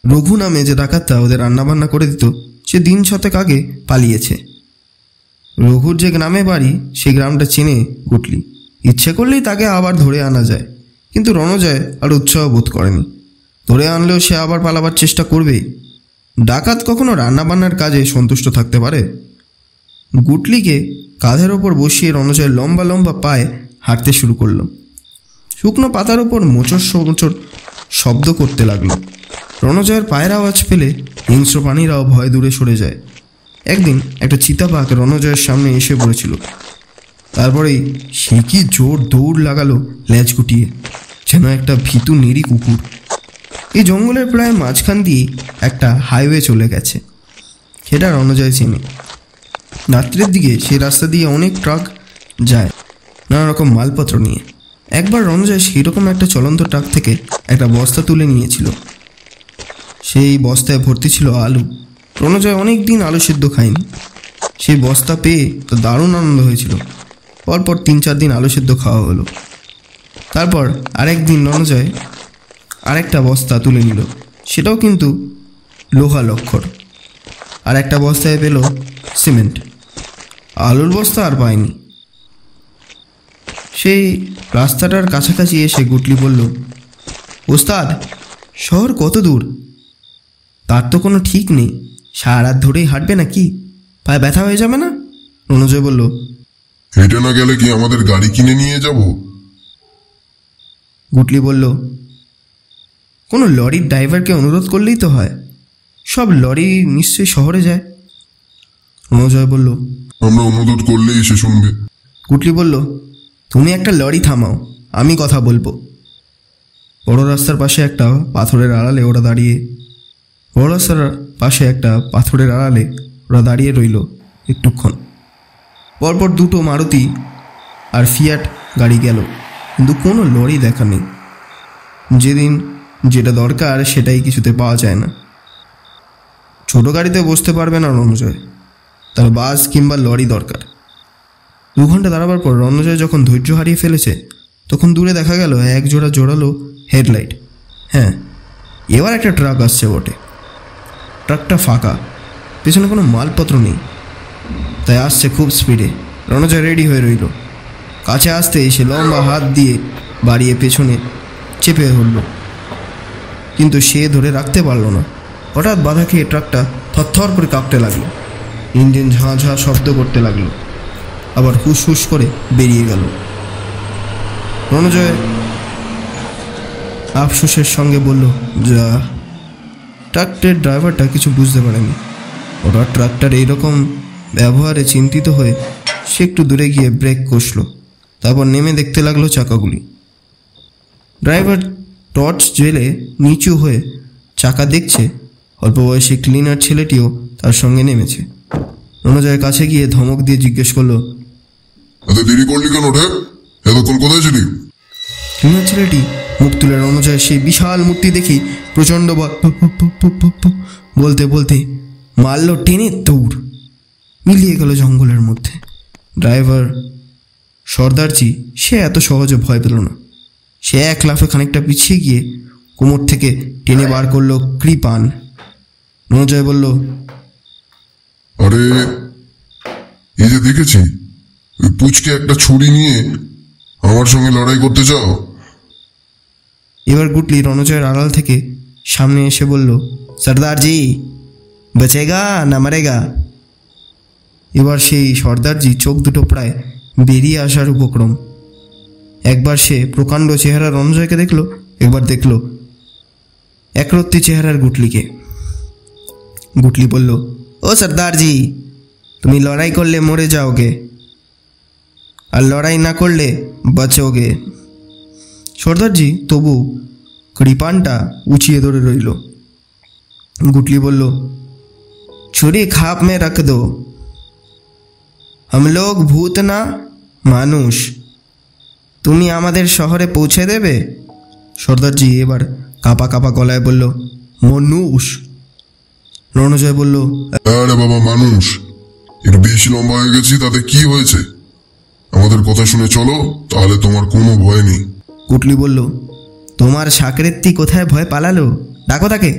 রঘু নামে যে ডাকাতটা ওদের রান্নাবান্না করে দিত সে দিন 6 আগে পালিয়েছে। রঘুর যে গ্রামে বাড়ি সেই গ্রামটা চেনে গুটলি। ইচ্ছে করলেই তাকে আবার ধরে আনা যায়, কিন্তু রণজয় আর উৎসাহ বোধ করেনি। ধরে আনলেও সে আবার পালাবার চেষ্টা করবেই। ডাকাত কখনো রান্নাবান্নার কাজে সন্তুষ্ট থাকতে পারে? গুটলিকে কাঁধের ওপর বসিয়ে রণজয় লম্বা লম্বা পায়ে হাঁটতে শুরু করলো। শুকনো পাতার ওপর মোচড় মোচড় শব্দ করতে লাগলো। রণজয়ের পায়ের আওয়াজ পেলে হিংস্র প্রাণীরাও ভয় দূরে সরে যায়। একদিন একটা চিতাবাঘ রণজয়ের সামনে এসে পড়েছিল। তারপরেই সে কি জোর দৌড় লাগালো লেজ গুটিয়ে, যেন একটা ভীতু নিরী কুকুর। এই জঙ্গলের প্রায় মাঝখান দিয়ে একটা হাইওয়ে চলে গেছে, সেটা রণজয় চেনে। রাত্রের দিকে সেই রাস্তা দিয়ে অনেক ট্রাক যায় নানা রকম মালপত্র নিয়ে। একবার রণজয় সেই রকম একটা চলন্ত ট্রাক থেকে একটা বস্তা তুলে নিয়েছিল। সেই বস্তায় ভর্তি ছিল আলু। রণজয় অনেক দিন আলু সিদ্ধ খায়নি। সেই বস্তা পেয়ে তো দারুণ আনন্দ হয়েছিল। পরপর 3-4 দিন আলু সিদ্ধ খাওয়া হলো। তারপর আরেকদিন রণজয় আরেকটা বস্তা তুলে নিল, সেটাও কিন্তু লোহা লক্কর। আর একটা বস্তায় পেল সিমেন্ট। আলুর বস্তা আর পায়নি। সেই রাস্তাটার কাছাকাছি এসে গুটলি বলল, ওস্তাদ, শহর কত দূর? তার তো কোনো ঠিক নেই। সারা রাত ধরেই হাঁটবে নাকি? পায়ে ব্যথা হয়ে যাবে না? রণজয় বলল, হেঁটে না গেলে কি আমাদের গাড়ি কিনে নিয়ে যাব? গুটলি বলল, কোনো লরির ড্রাইভারকে অনুরোধ করলেই তো হয়। সব লরি নিশ্চয়ই শহরে যায়। রণজয় বলল, আমরা অনুরোধ করলেই সে শুনবে। গুটলি বলল, তুমি একটা লরি থামাও, আমি কথা বলবো। বড় রাস্তার পাশে একটা পাথরের আড়ালে ওরা দাঁড়িয়ে রইল একটুক্ষণ। পরপর 2টো মারুতি আর ফিয়াট গাড়ি গেল, কিন্তু কোনো লরি দেখা নেই। যেদিন যেটা দরকার সেটাই কিছুতে পাওয়া যায় না। ছোট গাড়িতে বসতে পারবে না রণজয়, তার বাস কিংবা লরি দরকার। 2 ঘন্টা দাঁড়াবার পর রণজয় যখন ধৈর্য হারিয়ে ফেলেছে, তখন দূরে দেখা গেল এক জোড়া জোরালো হেডলাইট। হ্যাঁ, এবার একটা ট্রাক আসছে বটে। ট্রাকটা ফাঁকা, পেছনে কোনো মালপত্র নেই, তাই আসছে খুব স্পিডে। রণজয় রেডি হয়ে রইল। কাছে আসতেই সে লম্বা হাত দিয়ে বাড়িয়ে পেছনে চেপে ধরল, কিন্তু সে ধরে রাখতে পারল না। হঠাৎ বাধা খেয়ে ট্রাকটা থরথর করে কাঁপতে লাগলো। ইঞ্জিন ঝাঁ ঝাঁ শব্দ করতে লাগলো, আবার হুস হুস করে বেরিয়ে গেল। রণজয় আফসোসের সঙ্গে বলল, যা। ট্রাকটার ড্রাইভারটা কিছু বুঝতে পারেনি। ওরা ট্রাকটার এইরকম ব্যবহারে চিন্তিত হয়ে সে একটু দূরে গিয়ে ব্রেক কষল। তারপর নেমে দেখতে লাগলো চাকাগুলি। ড্রাইভার টর্চ জেলে নিচু হয়ে চাকা দেখছে। অল্প বয়সী ক্লিনার ছেলেটিও তার সঙ্গে নেমেছে। রণজয়ের কাছে গিয়ে ধমক দিয়ে জিজ্ঞেস করলো, এত দেরি করলি কেন রে? এতক্ষণ কোথায় ছিলি? ক্লিনার ছেলেটি মুখ তুলে রণজয়ের সেই বিশাল মূর্তি দেখি প্রচণ্ড বলতে বলতে মারল টেনে দৌড়, মিলিয়ে গেল জঙ্গলের মধ্যে। ড্রাইভার সর্দারজি সে এত সহজে ভয় পেল না। সে এক লাফে খানিকটা পিছিয়ে গিয়ে কোমর থেকে টেনে বার করলো কৃপান। রণজয় বলল, আরে এই যে দেখেছি, ওই পুচকে একটা ছুরি নিয়ে আমার সঙ্গে লড়াই করতে চাও? এবার গুটলি রণজয়ের আড়াল থেকে সামনে এসে বলল, সর্দারজি, বেঁচেগা না মরেগা? এবার সেই সর্দারজি চোখ দুটো প্রায় বেরিয়ে আসার উপক্রম। একবার সে প্রকাণ্ড চেহারা রণজয়কে দেখল, একবার দেখল একরত্তি চেহারার গুটলিকে। গুটলি বলল, ও সর্দারজি, তুমি লড়াই করলে মরে যাওগে, আর লড়াই না করলে বাঁচোগে। সর্দারজি তবু কৃপানটা উঁচিয়ে ধরে রইল। গুটলি বলল, ছুরি খাপ মে রাখ দো, হাম লোগ ভূত না মানুষ, তুমি আমাদের শহরে পৌঁছে দেবে? সর্দারজি এবার কাঁপা কাঁপা গলায় বলল, মনুষ। রণজয় বলল, আরে বাবা, মানুষ। একটু বেশি লম্বা হয়ে গেছি, তাতে কি হয়েছে? আমাদের কথা শুনে চলো, তাহলে তোমার কোনো ভয় নেই। গুটলি বলল, তোমার সাকরেত্তি কোথায় ভয় পালালো? ডাকো তাকে।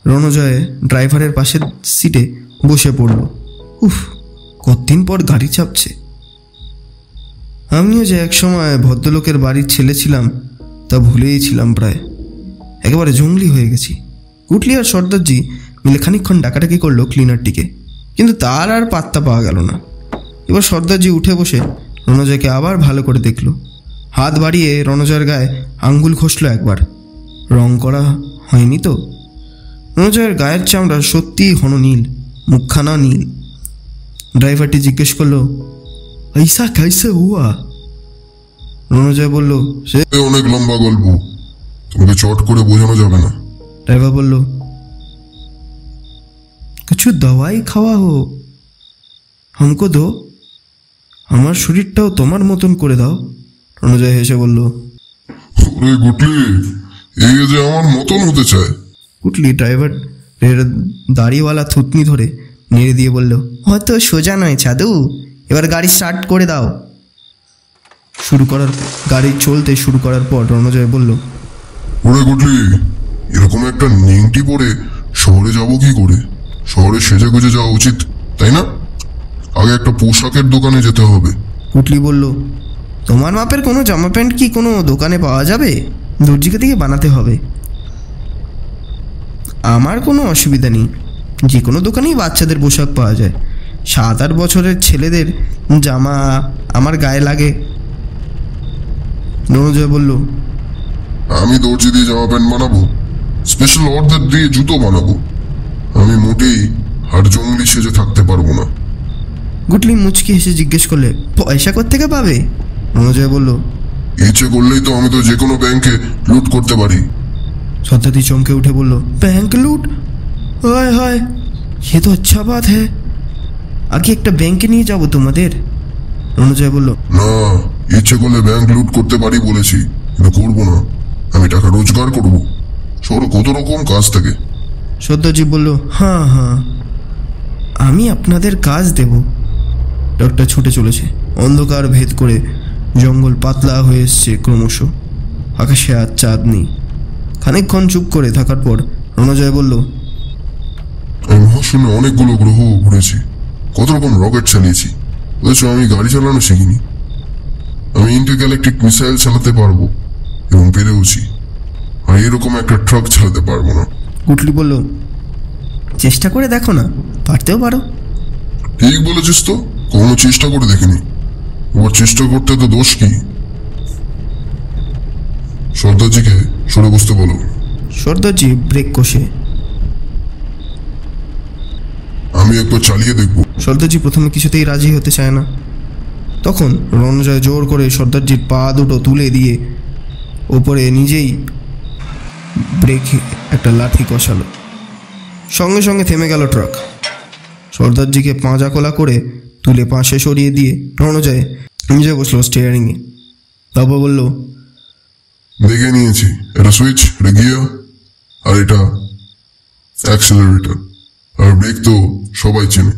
রণজয় ড্রাইভারের পাশের সিটে বসে পড়ল। উফ, কতদিন পর গাড়ি চাপছে। আমিও যে একসময় ভদ্রলোকের বাড়ির ছেলে ছিলাম তা ভুলেই ছিলাম প্রায়। একেবারে জঙ্গলি হয়ে গেছি। কুটলি আর সর্দারজি মিলে খানিকক্ষণ ডাকাডাকি করলো ক্লিনারটিকে, কিন্তু তার আর পাত্তা পাওয়া গেল না। এবার সর্দারজি উঠে বসে রণজয়কে আবার ভালো করে দেখল। হাত বাড়িয়ে রণজয়ের গায়ে আঙ্গুল ঘষল একবার। রং করা হয়নি তো? রণজয়ের গায়ের চামড়া সত্যিই ঘন নীল, মুখখানা নীল। ড্রাইভারটি জিজ্ঞেস করলো, ऐसा कैसे हुआ? রণজয় বলল, সে অনেক লম্বা গল্প, তোমাকে চট করে বোঝানো যাবে না। ড্রাইভার বলল, কিছু দওয়াই খাওয়া হো, हमको दो, আমার শরীরটাও তোমার মতন করে দাও। রণজয় হেসে বলল, ওরে গুটলি, এই যে আমার মতন হতে চায়। কুটলি ড্রাইভার দাড়িওয়ালা থুতনি ধরে নেড়ে দিয়ে বলল, হয়তো সোজা নয় ছাদু, এবার গাড়ি স্টার্ট করে দাও। গাড়ি চলতে শুরু করার পর রণজয় বলল, ওরে গুটলি, এরকম একটা নেংটি পরে শহরে যাব কি করে? শহরে সেজে গুজে যাওয়া উচিত, তাই না? আগে একটা পোশাকের দোকানে যেতে হবে। কুটলি বলল, তোমার মাপের কোনো জামা প্যান্ট কি কোনো দোকানে পাওয়া যাবে? দর্জিকে থেকে বানাতে হবে। আমার কোনো অসুবিধা নেই, যে কোনো দোকানেই বাচ্চাদের পোশাক পাওয়া যায়। 7-8 বছরের ছেলেদের জামা আমার গায়ে লাগে। রণজয় বলল, আমি দর্জি দিয়ে জামা প্যান্ট বানাবো, স্পেশাল অর্ডার দিয়ে জুতো বানাবো। আমি মোটেই আর জঙ্গলি সেজে থাকতে পারবো না। গুটলি মুচকি হেসে জিজ্ঞেস করলে, পয়সা কোত্থেকে পাবে? রণজয় বলল, ইচ্ছে করলেই তো আমি তো যে কোনো ব্যাংকে লুট করতে পারি। সর্দারজি চমকে উঠে বলল, ব্যাংক লুট? হায় হায়, সে তো আচ্ছা বাত হ্যাঁ, আগে একটা ব্যাংকে নিয়ে যাব তোমাদের। রণজয় বলল, না, ইচ্ছে করলে ব্যাংক লুট করতে পারি বলেছি, কিন্তু করবো না। আমি টাকা রোজগার করবো। শহরে কত রকম কাজ থাকে। সর্দারজি বলল, হ্যাঁ হ্যাঁ, আমি আপনাদের কাজ দেব। ডক্টর ছুটে চলেছে। অন্ধকার ভেদ করে জঙ্গল পাতলা হয়ে এসছে ক্রমশ। আকাশে আর চাঁদ নেই। খানিকক্ষণ চুপ করে থাকার পর রণজয় বলল, আমি মহাশূন্যে অনেকগুলো গ্রহ ঘুরেছি, কত রকম রকেট চালিয়েছি, অথচ আমি গাড়ি চালানো শিখিনি। আমি ইন্টারগ্যালাকটিক মিসাইল চালাতে পারবো এবং পেরেওছি, আর এরকম একটা ট্রাক চালাতে পারবো না। কুটলি বলল, চেষ্টা করে দেখো না, পারতেও পারো। ঠিক বলেছিস তো, কখনো চেষ্টা করে দেখিনি। এবার চেষ্টা করতে তো দোষ কি? সর্দারজিকে সরে বসতে বলো। সর্দারজি ব্রেক কষে, আমি একবার চালিয়ে দেখবো। সর্দারজি প্রথমে কিছুতেই রাজি হতে চায় না। তখন রণজয় জোর করে সর্দারজির পা দুটো তুলে দিয়ে ওপরে নিজেই ব্রেকে একটা লাঠি কষালো। সঙ্গে সঙ্গে থেমে গেল ট্রাক। সর্দারজিকে পাঁজা কোলা করে তুলে পাশে সরিয়ে দিয়ে রণজয় নিজে বসলো স্টিয়ারিংয়ে। তারপর বলল, দেখে নিয়েছি, এটা সুইচ, এটা গিয়ার, আর এটা অ্যাক্সেলারেটর। আর ব্রেক তো সবাই চেনে।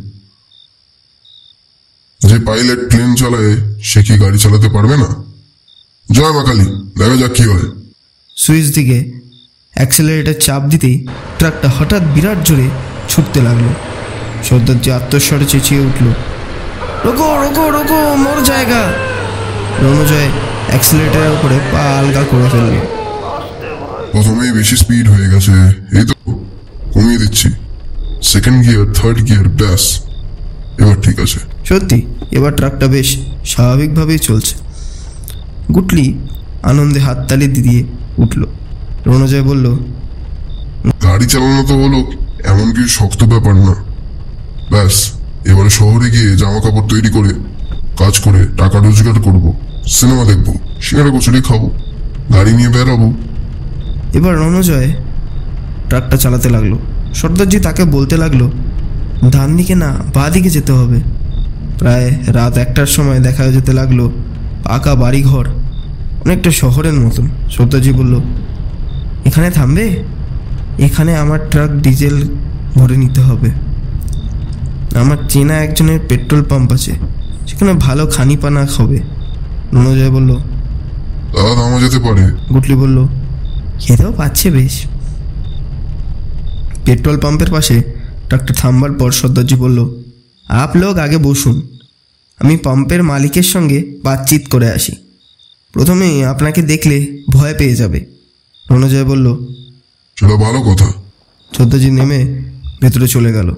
যে পাইলট প্লেন চালায় সে কি গাড়ি চালাতে পারবে না? জয় মা কালী, দেখা যাক কি হয়। সুইচ দিকে অ্যাক্সেলারেটর চাপ দিতেই ট্রাকটা হঠাৎ বিরাট জোরে ছুটতে লাগলো। সর্দারজি আত্মস্বরে চেঁচিয়ে উঠল, রোকো রোকো রোকো, মোর জায়গা। রণজয় অ্যাক্সেলারেটরের উপরে পা আলগা করে ফেলল। প্রথমেই বেশি স্পিড হয়ে গেছে, এই তো কমিয়ে দিচ্ছি। সেকেন্ড গিয়ার, থার্ড গিয়ার, ব্যাস, এবার ঠিক আছে। সত্যি এবার ট্রাকটা বেশ স্বাভাবিকভাবেই চলছে। গুটলি আনন্দে হাততালি দিয়ে উঠল। রণজয় বলল, গাড়ি চালানো তো হলো, এমন কি শক্ত ব্যাপার না। ব্যাস, এবারে শহরে গিয়ে জামা কাপড় তৈরি করে কাজ করে টাকা রোজগার করব, সিনেমা দেখবো, সিঙ্গারা কচুরি খাবো, গাড়ি নিয়ে বেরাবো। এবার রণজয় ট্রাকটা চালাতে লাগলো। সর্দারজি তাকে বলতে লাগলো, ডান দিকে না, বাঁ দিকে যেতে হবে। প্রায় রাত 1টার সময় দেখা যেতে লাগলো পাকা বাড়িঘর, অনেকটা শহরের মতন। সর্দারজি বলল, এখানে থামবে? এখানে আমার ট্রাক ডিজেল ভরে নিতে হবে। আমার চেনা একজনের পেট্রোল পাম্প আছে, সেখানে ভালো খানিপানা খাবে। রণজয় বলল, দাদা নামা যেতে পারে। গুটলি বলল, খেতেও পাচ্ছে বেশ। পেট্রোল পাম্পের পাশে ট্রাকটা থামবার পর সর্দারজি বলল, আপ লোক আগে বসুন, আমি পাম্পের মালিকের সঙ্গে বাতচিত করে আসি। প্রথমে আপনাকে দেখলে ভয় পেয়ে যাবে। রণজয় বলল, সেটা ভালো কথা। সর্দারজি নেমে ভেতরে চলে গেল।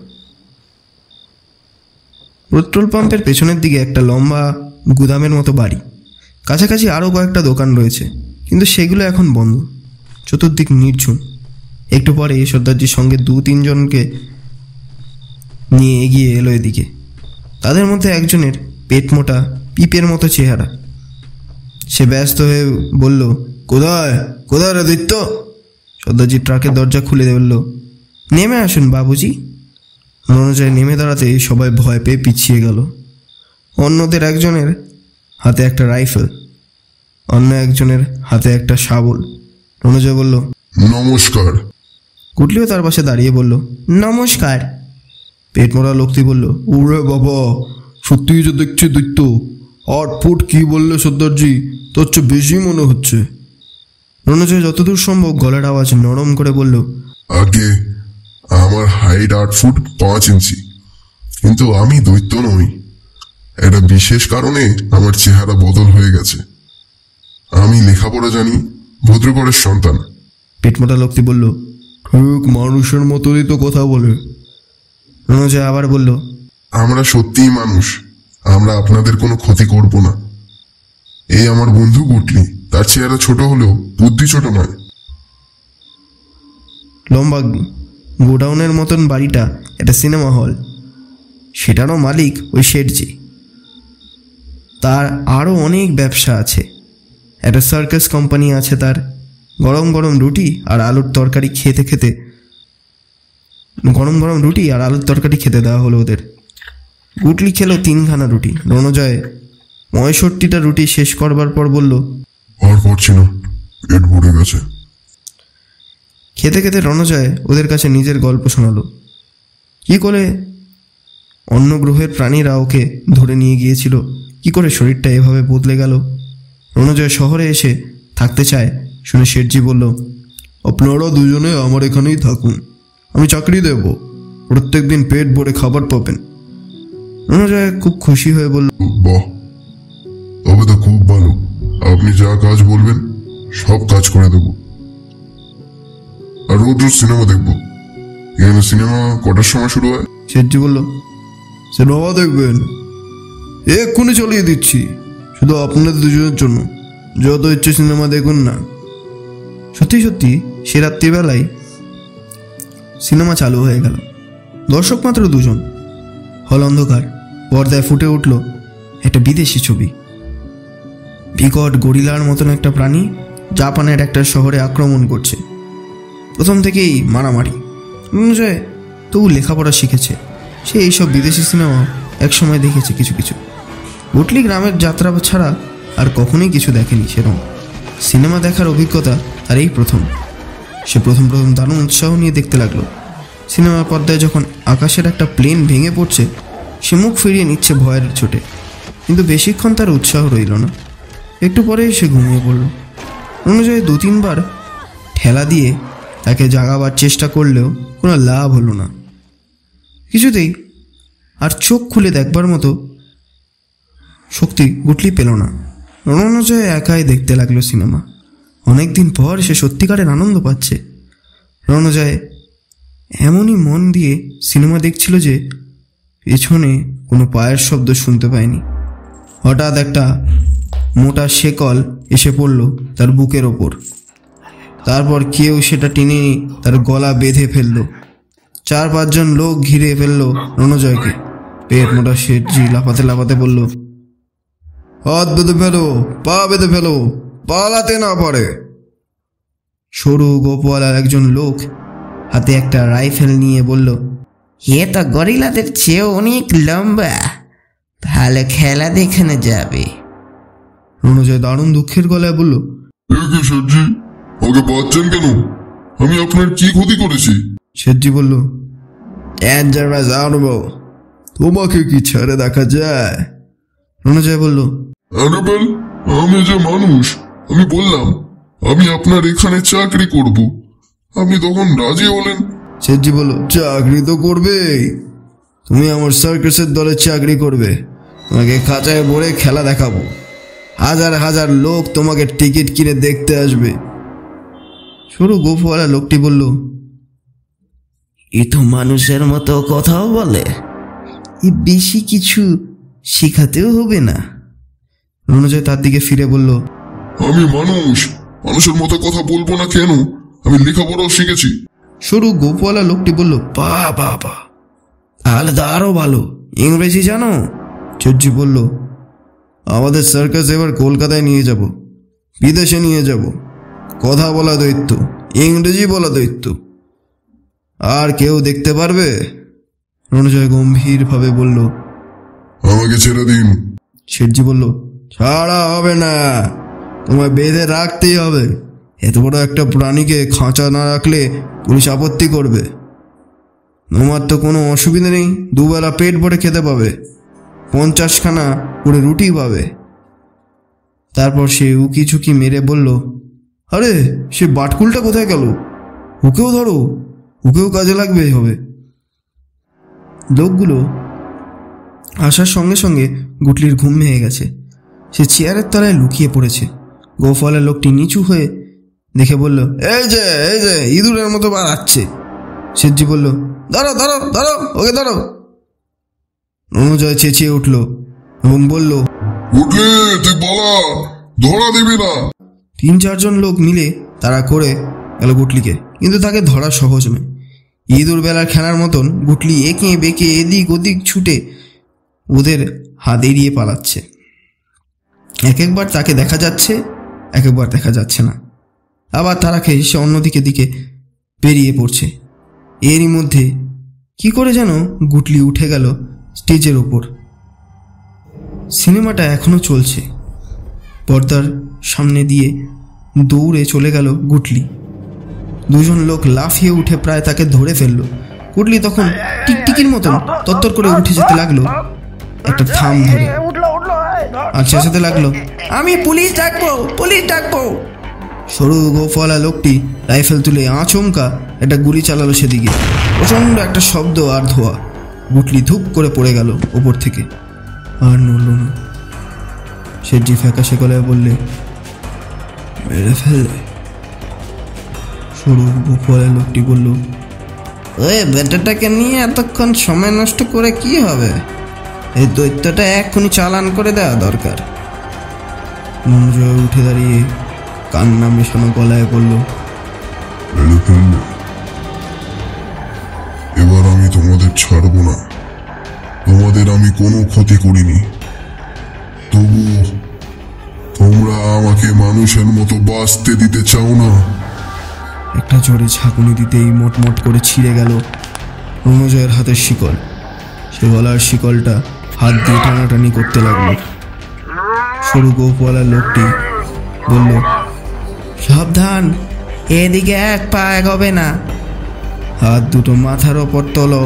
পেট্রোল পাম্পের পেছনের দিকে একটা লম্বা গুদামের মতো বাড়ি, কাছাকাছি আরও কয়েকটা দোকান রয়েছে, কিন্তু সেগুলো এখন বন্ধ। চতুর্দিক নির্ঝুম। একটু পরে সর্দারজির সঙ্গে 2-3 জনকে নিয়ে এগিয়ে এলো এদিকে। তাদের মধ্যে একজনের পেট মোটা, পিপের মতো চেহারা। সে ব্যস্ত হয়ে বলল, কোথায় কোথায় রে দৈত্য? সর্দারজি ট্রাকের দরজা খুলে বলল, নেমে আসুন বাবুজি। রণজয় নেমে দাঁড়াতে সবাই ভয় পেয়ে পিছিয়ে গেল। অন্যদের একজনের হাতে একটা রাইফেল, অন্য একজনের হাতে একটা শাবল। রণজয় বলল, নমস্কার। গুটলিও তার পাশে দাঁড়িয়ে বলল, নমস্কার। পেট মোড়া লোকটি বলল, ওরে বাবা, সত্যিই যে দেখছি দৈত্য। 8 ফুট কি বললে সর্দারজি? তোর চেয়ে বেশি মনে হচ্ছে। রণজয় যতদূর সম্ভব গলার আওয়াজ নরম করে বলল, আগে আমার হাইট 8 ফুট 5 ইঞ্চি, কিন্তু আমি দৈত্য নই। একটা বিশেষ কারণে আমার চেহারা বদল হয়ে গেছে। আমি লেখাপড়া জানি, ভদ্রঘরের সন্তান। পেটমোটা লোকটি বলল, ঠিক মানুষের মতোই তো কথা বলে। রণজয় আবার বলল, আমরা সত্যিই মানুষ, আমরা আপনাদের কোনো ক্ষতি করব না। এই আমার বন্ধু গুটলি, তার চেহারা ছোট হলেও বুদ্ধি ছোট নয়। লম্বা গোডাউনের মতন বাড়িটা একটা সিনেমা হল, সেটারও মালিক ওই শেঠজি। তার আরও অনেক ব্যবসা আছে। একটা সার্কাস কোম্পানি আছে তার। গরম গরম রুটি আর আলুর তরকারি খেতে দেওয়া হলো ওদের। গুটলি খেলো 3খানা রুটি। রণজয় 65টা রুটি শেষ করবার পর বলল, আর পারছি না, পেট ভরে গেছে। খেতে খেতে রণজয় ওদের কাছে নিজের গল্প শোনালো। কি করে অন্য গ্রহের প্রাণীরা ওকে ধরে নিয়ে গিয়েছিল, কি করে শরীরটা এভাবে বদলে গেল। রণজয় শহরে এসে থাকতে চায় শুনে শেঠজি বলল, আপনারা দুজনে আমার এখানেই থাকুন, আমি চাকরি দেব, প্রত্যেক দিন পেট ভরে খাবার পাবেন। রণজয় খুব খুশি হয়ে বলল, বাহ, তবে তো খুব ভালো। আপনি যা কাজ বলবেন সব কাজ করে দেব। আর রোজ রোজ সিনেমা দেখবো। এখানে সিনেমা কটার সময় শুরু হয়? শেঠজি বলল, সিনেমা দেখবেন? এক্ষুনি চালিয়ে দিচ্ছি, শুধু আপনাদের দুজনের জন্য। যত ইচ্ছে সিনেমা দেখুন না। সত্যি সত্যি সে রাত্রিবেলায় সিনেমা চালু হয়ে গেল। দর্শক মাত্র 2 জন। হল অন্ধকার। পর্দায় ফুটে উঠল একটা বিদেশি ছবি। বিকট গরিলার মতন একটা প্রাণী জাপানের একটা শহরে আক্রমণ করছে। প্রথম থেকেই মারামারি। অনুযায়ী তবু লেখাপড়া শিখেছে। সে এইসব বিদেশি সিনেমা একসময় দেখেছে কিছু কিছু। গুটলি গ্রামের যাত্রা ছাড়া আর কখনোই কিছু দেখেনি সেরকম। সিনেমা দেখার অভিজ্ঞতা তার এই প্রথম। সে প্রথম দারুণ উৎসাহ নিয়ে দেখতে লাগলো। সিনেমার পর্দায় যখন আকাশের একটা প্লেন ভেঙে পড়ছে, সে মুখ ফিরিয়ে নিচ্ছে ভয়ের চোটে। কিন্তু বেশিক্ষণ তার উৎসাহ রইল না। একটু পরেই সে ঘুমিয়ে পড়ল। অনুযায়ী 2-3 বার ঠেলা দিয়ে তাকে জাগাবার চেষ্টা করলেও কোনো লাভ হলো না। কিছুতেই আর চোখ খুলে দেখবার মতো শক্তি গুটলি পেল না। রণজয় একাই দেখতে লাগলো সিনেমা। অনেকদিন পর সে সত্যিকারের আনন্দ পাচ্ছে। রণজয় এমনই মন দিয়ে সিনেমা দেখছিল যে পেছনে কোনো পায়ের শব্দ শুনতে পায়নি। হঠাৎ একটা মোটা শেকল এসে পড়ল তার বুকের ওপর। তারপর কেউ সেটা টেনে তার গলা বেঁধে ফেলল। 4-5 জন লোক ঘিরে ফেলল রণজয়কে। পেট মোটা শেঠজি লাফাতে লাফাতে বলল, হাত বেঁধে ফেলো, পা বেঁধে ফেলো, পালাতে না পারে। সরু গোপওয়ালার একজন লোক হাতে একটা রাইফেল নিয়ে বলল, এ তো গরিলাদের চেয়েও অনেক লম্বা, ভালো খেলা দেখানো যাবে। রণজয় দারুণ দুঃখের গলায় বলল, কে শেঠজি, আমাকে বাঁচছেন কেন? আমি আপনার কি ক্ষতি করেছি? শেঠজি বলল, তোমাকে কি ছেড়ে দেখা যায়? রণজয় বলল, অ্যানাবেল, আমি যে মানুষ, আমি বললাম আমি আপনার এখানে চাকরি করব। আপনি তখন রাজি হলেন। শেঠজি বলল, চাকরি তো করবেই, তুমি আমার সার্কাসের দলে চাকরি করবে, তোমাকে খাঁচায় ভরে খেলা দেখাবো, হাজার হাজার লোক তোমাকে টিকিট কিনে দেখতে আসবে। সরু গোফওয়ালা লোকটি বলল, এ তো মানুষের মতো কথাও বলে, এ বেশি কিছু শেখাতেও হবে না। রণজয় তার দিকে ফিরে বলল, আমি মানুষের মতো কথা বলবো না কেন? আমি লেখাপড়াও শিখেছি। সরু গোফওয়ালা লোকটি বলল, বাহ বাহ বাহ, তাহলে তো আরো ভালো, ইংরেজি জানো? শেঠজি বলল, আমাদের সার্কাস এবার কলকাতায় নিয়ে যাব, বিদেশে নিয়ে যাব, কথা বলা দৈত্য, ইংরেজি বলা দৈত্য, আর কেউ দেখতে পারবে? রণজয় গম্ভীরভাবে বলল। আমাকে ছেড়ে দিন। শেঠজি বলল, ছাড়া হবে না, তোমায় বেঁধে রাখতেই হবে। এত বড় একটা প্রাণীকে খাঁচা না রাখলে পুলিশ আপত্তি করবে। তোমার তো কোনো অসুবিধা নেই, দুবেলা পেট ভরে খেতে পাবে, 50খানা করে রুটি পাবে। তারপর সে উকি ঝুঁকি মেরে বলল, আরে সে বাটকুলটা কোথায় গেল? ওকেও ধরো, ওকেও কাজে লাগবে হবে। লোকগুলো আসার সঙ্গে সঙ্গে গুটলির ঘুম ভেঙে গেছে। সে চেয়ারের তলায় লুকিয়ে পড়েছে। গোফওয়ালা লোকটি নিচু হয়ে দেখে বলল, এই যে ইঁদুরের মতো বাড়াচ্ছে। শেঠজি বলল, ধরো ধরো ধরো, ওকে ধরো। রণজয় চেঁচিয়ে উঠল এবং বলল, উঠলে তুই বলা, ধরা দিবি না। 3-4 জন লোক মিলে তারা করে গেল গুটলিকে, কিন্তু তাকে ধরা সহজ নয়। ইঁদুর বেলার খেলার মতন গুটলি এঁকে বেঁকে এদিক ওদিক ছুটে ওদের হাত এড়িয়ে পালাচ্ছে। এক একবার তাকে দেখা যাচ্ছে, এক একবার দেখা যাচ্ছে না, আবার তারা খেয়ে সে অন্যদিকে দিকে বেরিয়ে পড়ছে। এরই মধ্যে কি করে যেন গুটলি উঠে গেল স্টেজের ওপর। সিনেমাটা এখনো চলছে। পর্দার সামনে দিয়ে দৌড়ে চলে গেল গুটলি। 2 জন লোক লাফিয়ে উঠে প্রায় তাকে ধরে ফেললো। গুটলি তখন টিকটিকির মতন তত্তর করে উঠে যেতে লাগলো একটা থাম ধরে, আর চেঁচাতে লাগলো, আমি পুলিশ ডাকবো, পুলিশ ডাকবো। সরু গোফওয়ালা লোকটি রাইফেল তুলে আচমকা একটা গুলি চালালো সেদিকে। প্রচণ্ড একটা শব্দ আর ধোয়া। গুটলি ধূপ করে পড়ে গেল ওপর থেকে, আর নড়ল না। শেঠজি ফ্যাকাশে গলায় বললে, মেরে ফেলে। সরু গোফওয়ালা লোকটি বলল, ওই বেটাটাকে নিয়ে এতক্ষণ সময় নষ্ট করে কি হবে? এই দৈত্যটা এক্ষুনি চালান করে দেওয়া দরকার। রণজয় উঠে দাঁড়িয়ে কান্না মেশানো গলায় বলল, মেরে ফেললে। এবার আমি তোমাদের ছাড়বো না। তোমাদের আমি কোনো ক্ষতি করিনি, তবু তোমরা আমাকে মানুষের মতো বাঁচতে দিতে চাও না। একটা জোরে ঝাঁকুনি দিতেই মোটমোট করে ছিঁড়ে গেল রণজয়ের হাতের শিকল। সে গলার শিকলটা হাত দিয়ে টানাটানি করতে লাগলো। সরু গোপওয়ালা লোকটি বলল, সাবধান, এদিকে এক পা এগোবে না, হাত দুটো মাথার ওপর তোলো।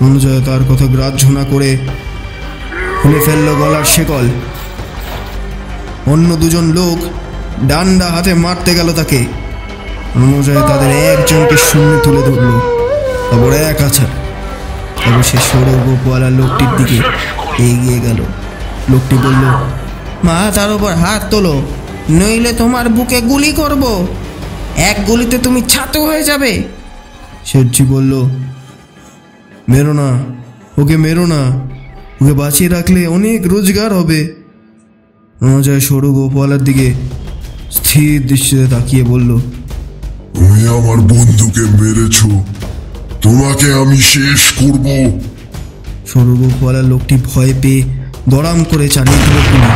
রণজয় তার কথা গ্রাহ্য না করে খুলে ফেললো গলার শিকল। অন্য 2 জন লোক ডান্ডা হাতে মারতে গেল তাকে। রণজয় তাদের একজনকে শূন্য তুলে ধরল, তারপর এক আছাড়। তবে সে সরু গোপওয়ালা লোকটির দিকে এগিয়ে গেল। লোকটি বলল, মা তার উপর হাত তোলো, নইলে তোমার বুকে গুলি করব, এক গুলিতে তুমি ছাতু হয়ে যাবে। শেঠজি বলল, মেরো না, ওকে মেরো না, ওকে বাঁচিয়ে রাখলে অনেক রোজগার হবে। রণজয় সরু গোপওয়ালার দিকে স্থির দৃষ্টিতে তাকিয়ে বলল, তুমি আমার বন্ধুকে মেরেছ, তোমাকে আমি শেষ করব। সরু গোপওয়ালা লোকটি ভয় পেয়ে দড়াম করে চালিয়ে দিল গুলি।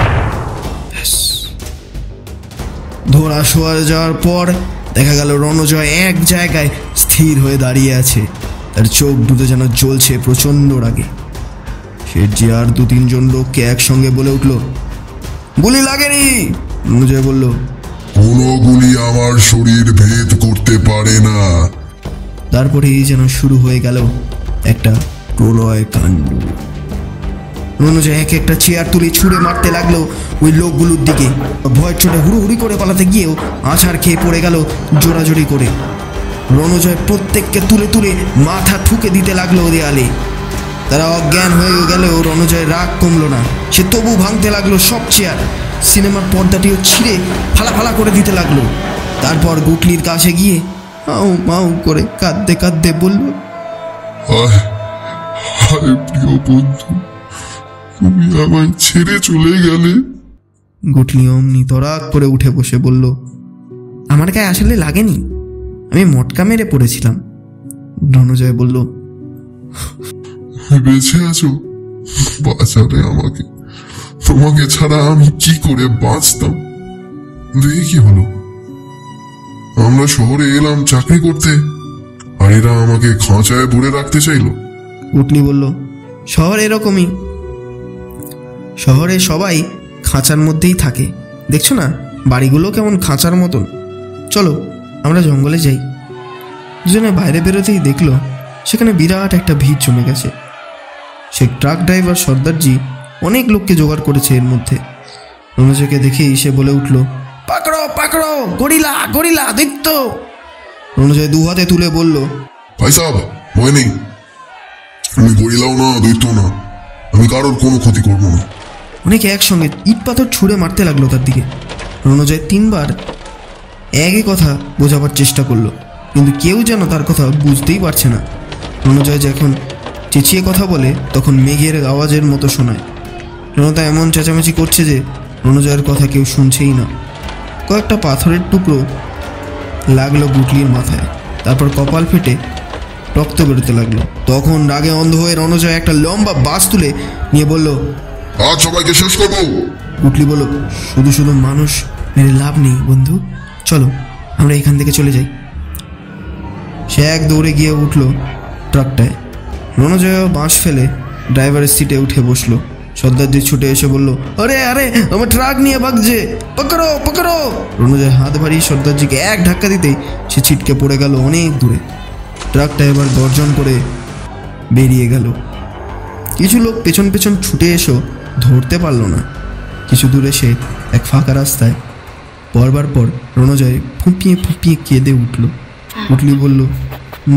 ধরা শোয়া যাওয়ার পর দেখা গেল রণজয় এক জায়গায় স্থির হয়ে দাঁড়িয়ে আছে, তার চোখ দুটো যেন জ্বলছে প্রচণ্ড রাগে। শেঠজি আর 2-3 জন লোককে একসঙ্গে বলে উঠল, গুলি লাগেনি। রণজয় বলল, কোনো গুলি আমার শরীর ভেদ করতে পারে না। তারপরেই যেন শুরু হয়ে গেল একটা প্রলয় কাণ্ড। রণজয় এক একটা চেয়ার তুলে ছুঁড়ে মারতে লাগলো ওই লোকগুলোর দিকে। ভয় ছোটে হুড়ুহুড়ি করে পালাতে গিয়েও আছাড় খেয়ে পড়ে গেল জোরাজোরি করে। রণজয় প্রত্যেক প্রত্যেককে তুলে তুলে মাথা ঠুকে দিতে লাগলো দেয়ালে। তারা অজ্ঞান হয়ে গেলেও রণজয়ের রাগ কমলো না। সে তবু ভাঙতে লাগলো সব চেয়ার। সিনেমার পর্দাটিও ছিঁড়ে ফালা ফালা করে দিতে লাগলো। তারপর গুটলির কাছে গিয়ে মাউ মাউ করে কাঁদতে কাঁদতে বলল, হায় হায় প্রিয় বন্ধু, তুমি আমায় ছেড়ে চলে গেলে। গুটলি অমনি তরাক করে উঠে বসে বলল, আমার গায়ে আসলে লাগেনি, আমি মটকা মেরে পড়েছিলাম। রণজয় বলল, বেঁচে আছো? বাঁচালে আমাকে, তোমাকে ছাড়া আমি কি করে বাঁচতাম। দেখি কি হলো, আমরা শহরে এলাম চাকরি করতে, আর এরা আমাকে খাঁচায় ভরে রাখতে চাইলো। গুটলি বলল, শহর এরকমই, শহরে সবাই খাঁচার মধ্যেই থাকে, দেখছো না বাড়িগুলো কেমন খাঁচার মতন। চলো আমরা জঙ্গলে যাই। দুজনে বাইরে বেরোতেই দেখলো সেখানে বিরাট একটা ভিড় জমে গেছে। সে ট্রাক ড্রাইভার সর্দারজি অনেক লোককে জোগাড় করেছে এর মধ্যে। রণজয়কে দেখেই সে বলে উঠল, পাকড়ো পাকড়ো, গরিলা গরিলা দৈত্য। রণজয় দু হাতে তুলে বলল, ভাই সাহেব, ভয় নেই, আমি গরিলাও না দৈত্য না, আমি কারোর কোনো ক্ষতি করবো না। অনেকে একসঙ্গে ইট পাথর ছুঁড়ে মারতে লাগলো তার দিকে। রণজয় 3 বার একই কথা বোঝাবার চেষ্টা করলো, কিন্তু কেউ যেন তার কথা বুঝতেই পারছে না। রণজয় যখন চেঁচিয়ে কথা বলে তখন মেঘের আওয়াজের মতো শোনায়। জনতা এমন চেঁচামেচি করছে যে রণজয়ের কথা কেউ শুনছেই না। কয়েকটা পাথরের টুকরো লাগলো গুটলির মাথায়, তারপর কপাল ফেটে রক্ত বেরোতে লাগলো। তখন রাগে অন্ধ হয়ে রণজয় একটা লম্বা বাঁশ তুলে নিয়ে বলল, আজ সবাইকে শেষ করবো। গুটলি বলল, শুধু শুধু মানুষ মেরে লাভ নেই বন্ধু, চলো আমরা এখান থেকে চলে যাই। সে এক দৌড়ে গিয়ে উঠল ট্রাকটায়। রণজয় বাঁশ ফেলে ড্রাইভারের সিটে উঠে বসলো। সর্দারজি ছুটে এসে বলল, আরে আরে আমার ট্রাক নিয়ে ভাগছে, পকড়ো পকড়ো। রণজয় হাত বাড়িয়ে সর্দারজিকে এক ধাক্কা দিতেই সে ছিটকে পড়ে গেল অনেক দূরে। ট্রাকটা এবার গর্জন করে বেরিয়ে গেল। কিছু লোক পেছন পেছন ছুটে এসেও ধরতে পারল না। কিছু দূরে সে এক ফাঁকা রাস্তায় পড়বার পর রণজয় ফুঁপিয়ে ফুঁপিয়ে কেঁদে উঠল। গুটলি বলল,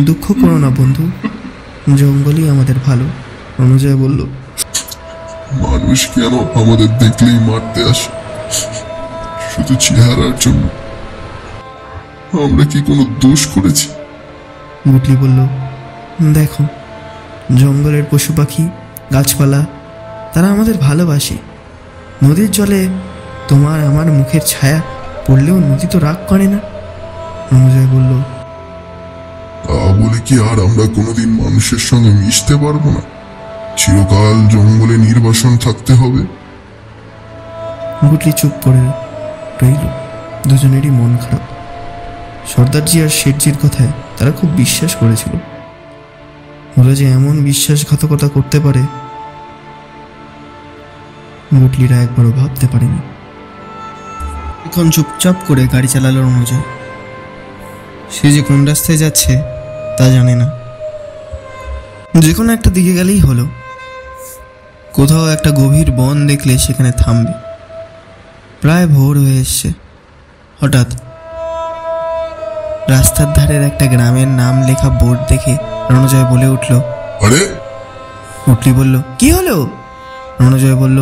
দুঃখ করো না বন্ধু, জঙ্গলই আমাদের ভালো। রণজয় বলল, মানুষ কেন আমাদের দেখলেই মারতে আসে? শুধু চেহারার জন্য? আমরা কি কোনো দোষ করেছি? গুটলি বলল, দেখো জঙ্গলের পশু পাখি গাছপালা তারা আমাদের ভালোবাসে। নদীর জলে তোমার আমার মুখের ছায়া পড়লেও নদী তো রাগ করে না। রণজয় বলল, তা বলে কি আর আমরা কোনোদিন মানুষের সঙ্গে মিশতে পারবো না? চিরকাল জঙ্গলে নির্বাসন থাকতে হবে? গুটলি চুপ করে রইল। দুজনেরই মন খারাপ। সর্দারজি আর শেঠজির কথায় তারা খুব বিশ্বাস করেছিল। ওরা যে এমন বিশ্বাসঘাতকতা করতে পারে গুটলিরা একবারও ভাবতে পারেনি। এখন চুপচাপ করে গাড়ি চালালো রণজয়। সে যে কোন রাস্তায় যাচ্ছে তা জানে না। যে কোনো একটা দিকে গেলেই হলো। কোথাও একটা গভীর বন দেখলে সেখানে থামবে। প্রায় ভোর হয়ে এসছে। হঠাৎ রাস্তার ধারের একটা গ্রামের নাম লেখা বোর্ড দেখে রণজয় বলে উঠল, আরে! গুটলি বলল, কি হলো? রণজয় বলল,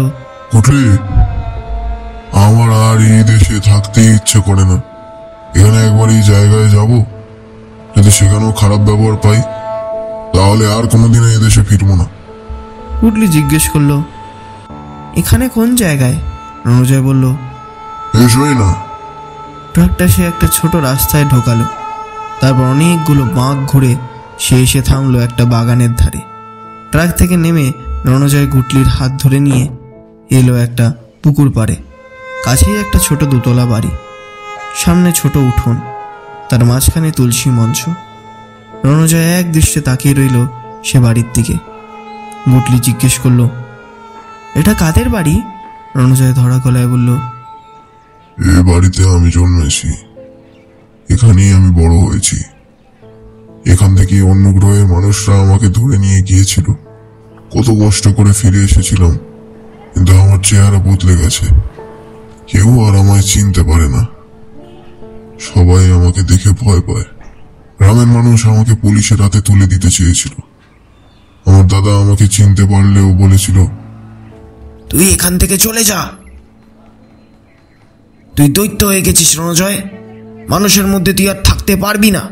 গুটলি, আমার আর এই দেশে থাকতে ইচ্ছে করে না। এখানে একবার এই জায়গায় যাব, যদি সেখানেও খারাপ ব্যবহার পাই তাহলে আর কোনোদিন এই দেশে ফিরবো না। গুটলি জিজ্ঞেস করলো, এখানে কোন জায়গায়? রণজয় বলল, এসোই না। ট্রাকটা সে একটা ছোট রাস্তায় ঢোকালো। তারপর অনেকগুলো বাঁক ঘুরে সে এসে থামলো একটা বাগানের ধারে। ট্রাক থেকে নেমে রণজয় গুটলির হাত ধরে নিয়ে এলো একটা পুকুর পাড়ে। কাছেই একটা ছোট দোতলা বাড়ি, সামনে ছোট উঠোন, তার মাঝখানে তুলসী মঞ্চ। রণজয় এক দৃষ্টে তাকিয়ে রইল সে বাড়ির দিকে। গুটলি জিজ্ঞেস করলো, এটা কাদের বাড়ি? রণজয় ধরা গলায় বলল, এ বাড়িতে আমি জন্মেছি, এখানেই আমি বড় হয়েছি। এখান থেকে অন্য গ্রহের মানুষরা আমাকে ধরে নিয়ে গিয়েছিল। কত কষ্ট করে ফিরে এসেছিলাম, কিন্তু আমার চেহারা বদলে গেছে। কেউ আর আমায় চিনতে পারে না। সবাই আমাকে দেখে ভয় পায়। গ্রামের মানুষ আমাকে পুলিশের হাতে তুলে দিতে চেয়েছিল। আমার দাদা আমাকে চিনতে পারলেও বলেছিল, তুই এখান থেকে চলে যা, তুই দৈত্য হয়ে গেছিস রণজয়, মানুষের মধ্যে তুই আর থাকতে পারবি না।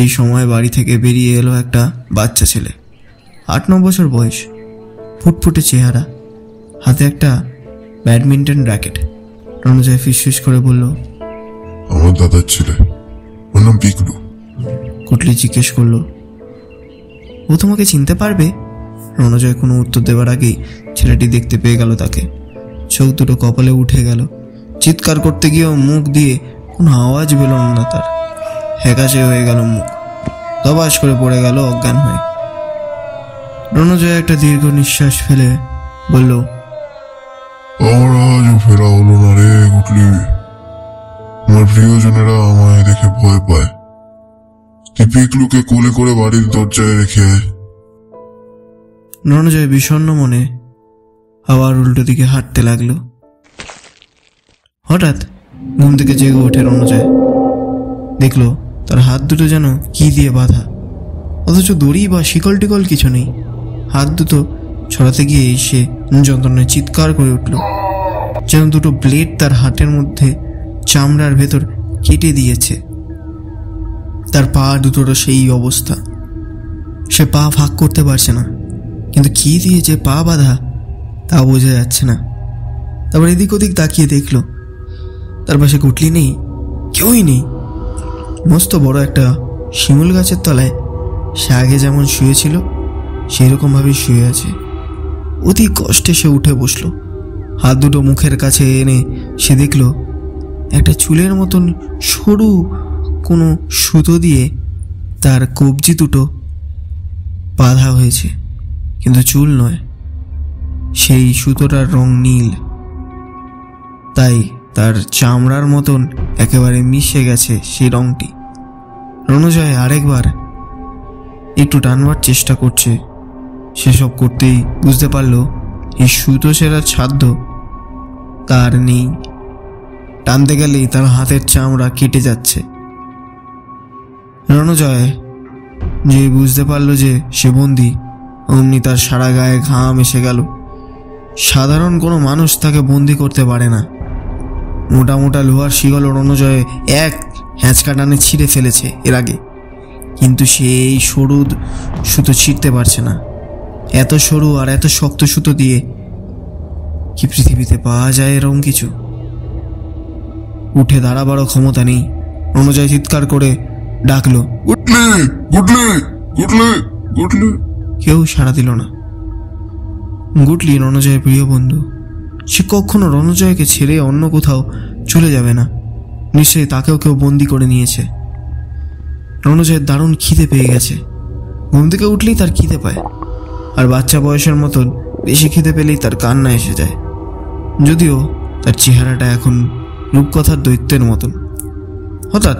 এই সময় বাড়ি থেকে বেরিয়ে এলো একটা বাচ্চা ছেলে, 8-9 বছর বয়স, ফুটফুটে চেহারা, হাতে একটা ব্যাডমিন্টন র্যাকেট। রণজয় ফিসফিস করে বলল, আমার দাদার ছেলে, ওর নাম পিকলু। কুটলি জিজ্ঞেস করলো, ও তোমাকে চিনতে পারবে? রণজয় কোনো উত্তর দেওয়ার আগেই ছেলেটি দেখতে পেয়ে গেল তাকে। চোখ দুটো কপালে উঠে গেল। চিৎকার করতে গিয়েও মুখ দিয়ে কোনো আওয়াজ বেরোল না তার। হ্যাকাশে হয়ে গেল মুখ, দবাস করে পড়ে গেল অজ্ঞান হয়ে। রণজয় একটা দীর্ঘ নিঃশ্বাস ফেলে বলল, আমার আজও ফেরা হলো না রে গুটলি। আমার প্রিয়জনেরা আমায় দেখে ভয় পায়। তুই পিকলুকে কোলে করে বাড়ির দরজায় রেখে আয়। রণজয় বিষণ্ণ মনে আবার উল্টো দিকে হাঁটতে লাগলো। হঠাৎ ঘুম থেকে জেগে ওঠে রণজয়। দেখলো তার হাত দুটো যেন কি দিয়ে বাঁধা, অথচ দড়ি বা শিকল টিকল কিছু নেই। হাত দুটো ছড়াতে গিয়ে সে যন্ত্রণায় চিৎকার করে উঠল, যেন দুটো ব্লেড তার হাতের মধ্যে চামড়ার ভেতর কেটে দিয়েছে। তার পা দুটোরও সেই অবস্থা, সে পা ফাঁক করতে পারছে না, কিন্তু কি দিয়ে যে পা বাঁধা তা বোঝা যাচ্ছে না। তারপর এদিক ওদিক তাকিয়ে দেখলো তার পাশে কুটলি নেই, কেউই নেই। মস্ত বড় একটা শিমুল গাছের তলায় সে আগে যেমন শুয়েছিল সেই রকমভাবে শুয়ে আছে। অতি কষ্টে সে উঠে বসলো। হাত দুটো মুখের কাছে এনে সে দেখলো একটা চুলের মতন সরু কোনো সুতো দিয়ে তার কবজি দুটো বাঁধা হয়েছে, কিন্তু চুল নয়। সেই সুতোটার রং নীল, তাই তার চামড়ার মতন একেবারে মিশে গেছে সেই রংটি। রণজয় আরেকবার একটু টানবার চেষ্টা করছে। সেসব করতেই বুঝতে পারলো এই সুতো সেরার সাধ্য তার নেই। টানতে গেলেই তার হাতের চামড়া কেটে যাচ্ছে। রণজয় যে বুঝতে পারলো যে সে বন্দী, অমনি তার সারা গায়ে ঘাম এসে গেল। সাধারণ কোনো মানুষ তাকে বন্দি করতে পারে না। মোটা মোটা লোহার শিকল রণজয় এক হ্যাঁচকা টানে ছিঁড়ে ফেলেছে এর আগে, কিন্তু সে এই সরু সুতো ছিঁড়তে পারছে না। এত সরু আর এত শক্ত সুতো দিয়ে কি পৃথিবীতে পাওয়া যায় এরকম কিছু? উঠে দাঁড়াবারও ক্ষমতা নেই। রণজয় চিৎকার করে ডাকলো, গুটলি, গুটলি, গুটলি, গুটলি। কেউ সাড়া দিল না। গুটলি রণজয়ের প্রিয় বন্ধু, সে কখনো রণজয়কে ছেড়ে অন্য কোথাও চলে যাবে না। নিশ্চয়ই তাকেও কেউ বন্দি করে নিয়েছে। রণজয়ের দারুণ খিদে পেয়ে গেছে। ঘুম থেকে উঠলেই তার খিদে পায়, আর বাচ্চা বয়সের মতন বেশি খিদে পেলেই তার কান্না এসে যায়। যদিও তার চেহারাটা এখন রূপকথার দৈত্যের মতন। হঠাৎ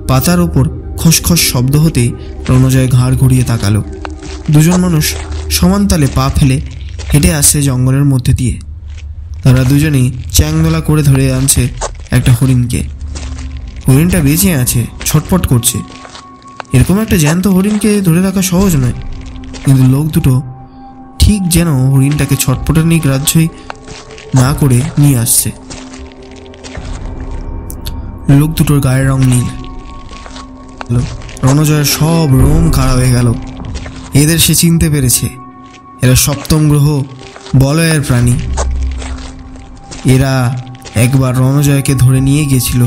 পাতার ওপর খসখস শব্দ হতেই রণজয় ঘাড় ঘুরিয়ে তাকালো। দুজন মানুষ সমান তালে পা ফেলে হেঁটে আসছে জঙ্গলের মধ্যে দিয়ে। তারা দুজনেই চ্যাংদোলা করে ধরে আনছে একটা হরিণকে। হরিণটা বেঁচে আছে, ছটপট করছে। এরকম একটা জ্যান্ত হরিণকে ধরে রাখা সহজ নয়, কিন্তু লোক দুটো ঠিক যেন হরিণটাকে ছটপটানি গ্রাহ্যই না করে নিয়ে আসছে। লোক দুটোর গায়ের রং নীল। রণজয়ের সব রোম খাড়া হয়ে গেল। এদের সে চিনতে পেরেছে। এরা সপ্তম গ্রহ বলয়ের প্রাণী। এরা একবার রণজয়কে ধরে নিয়ে গিয়েছিল,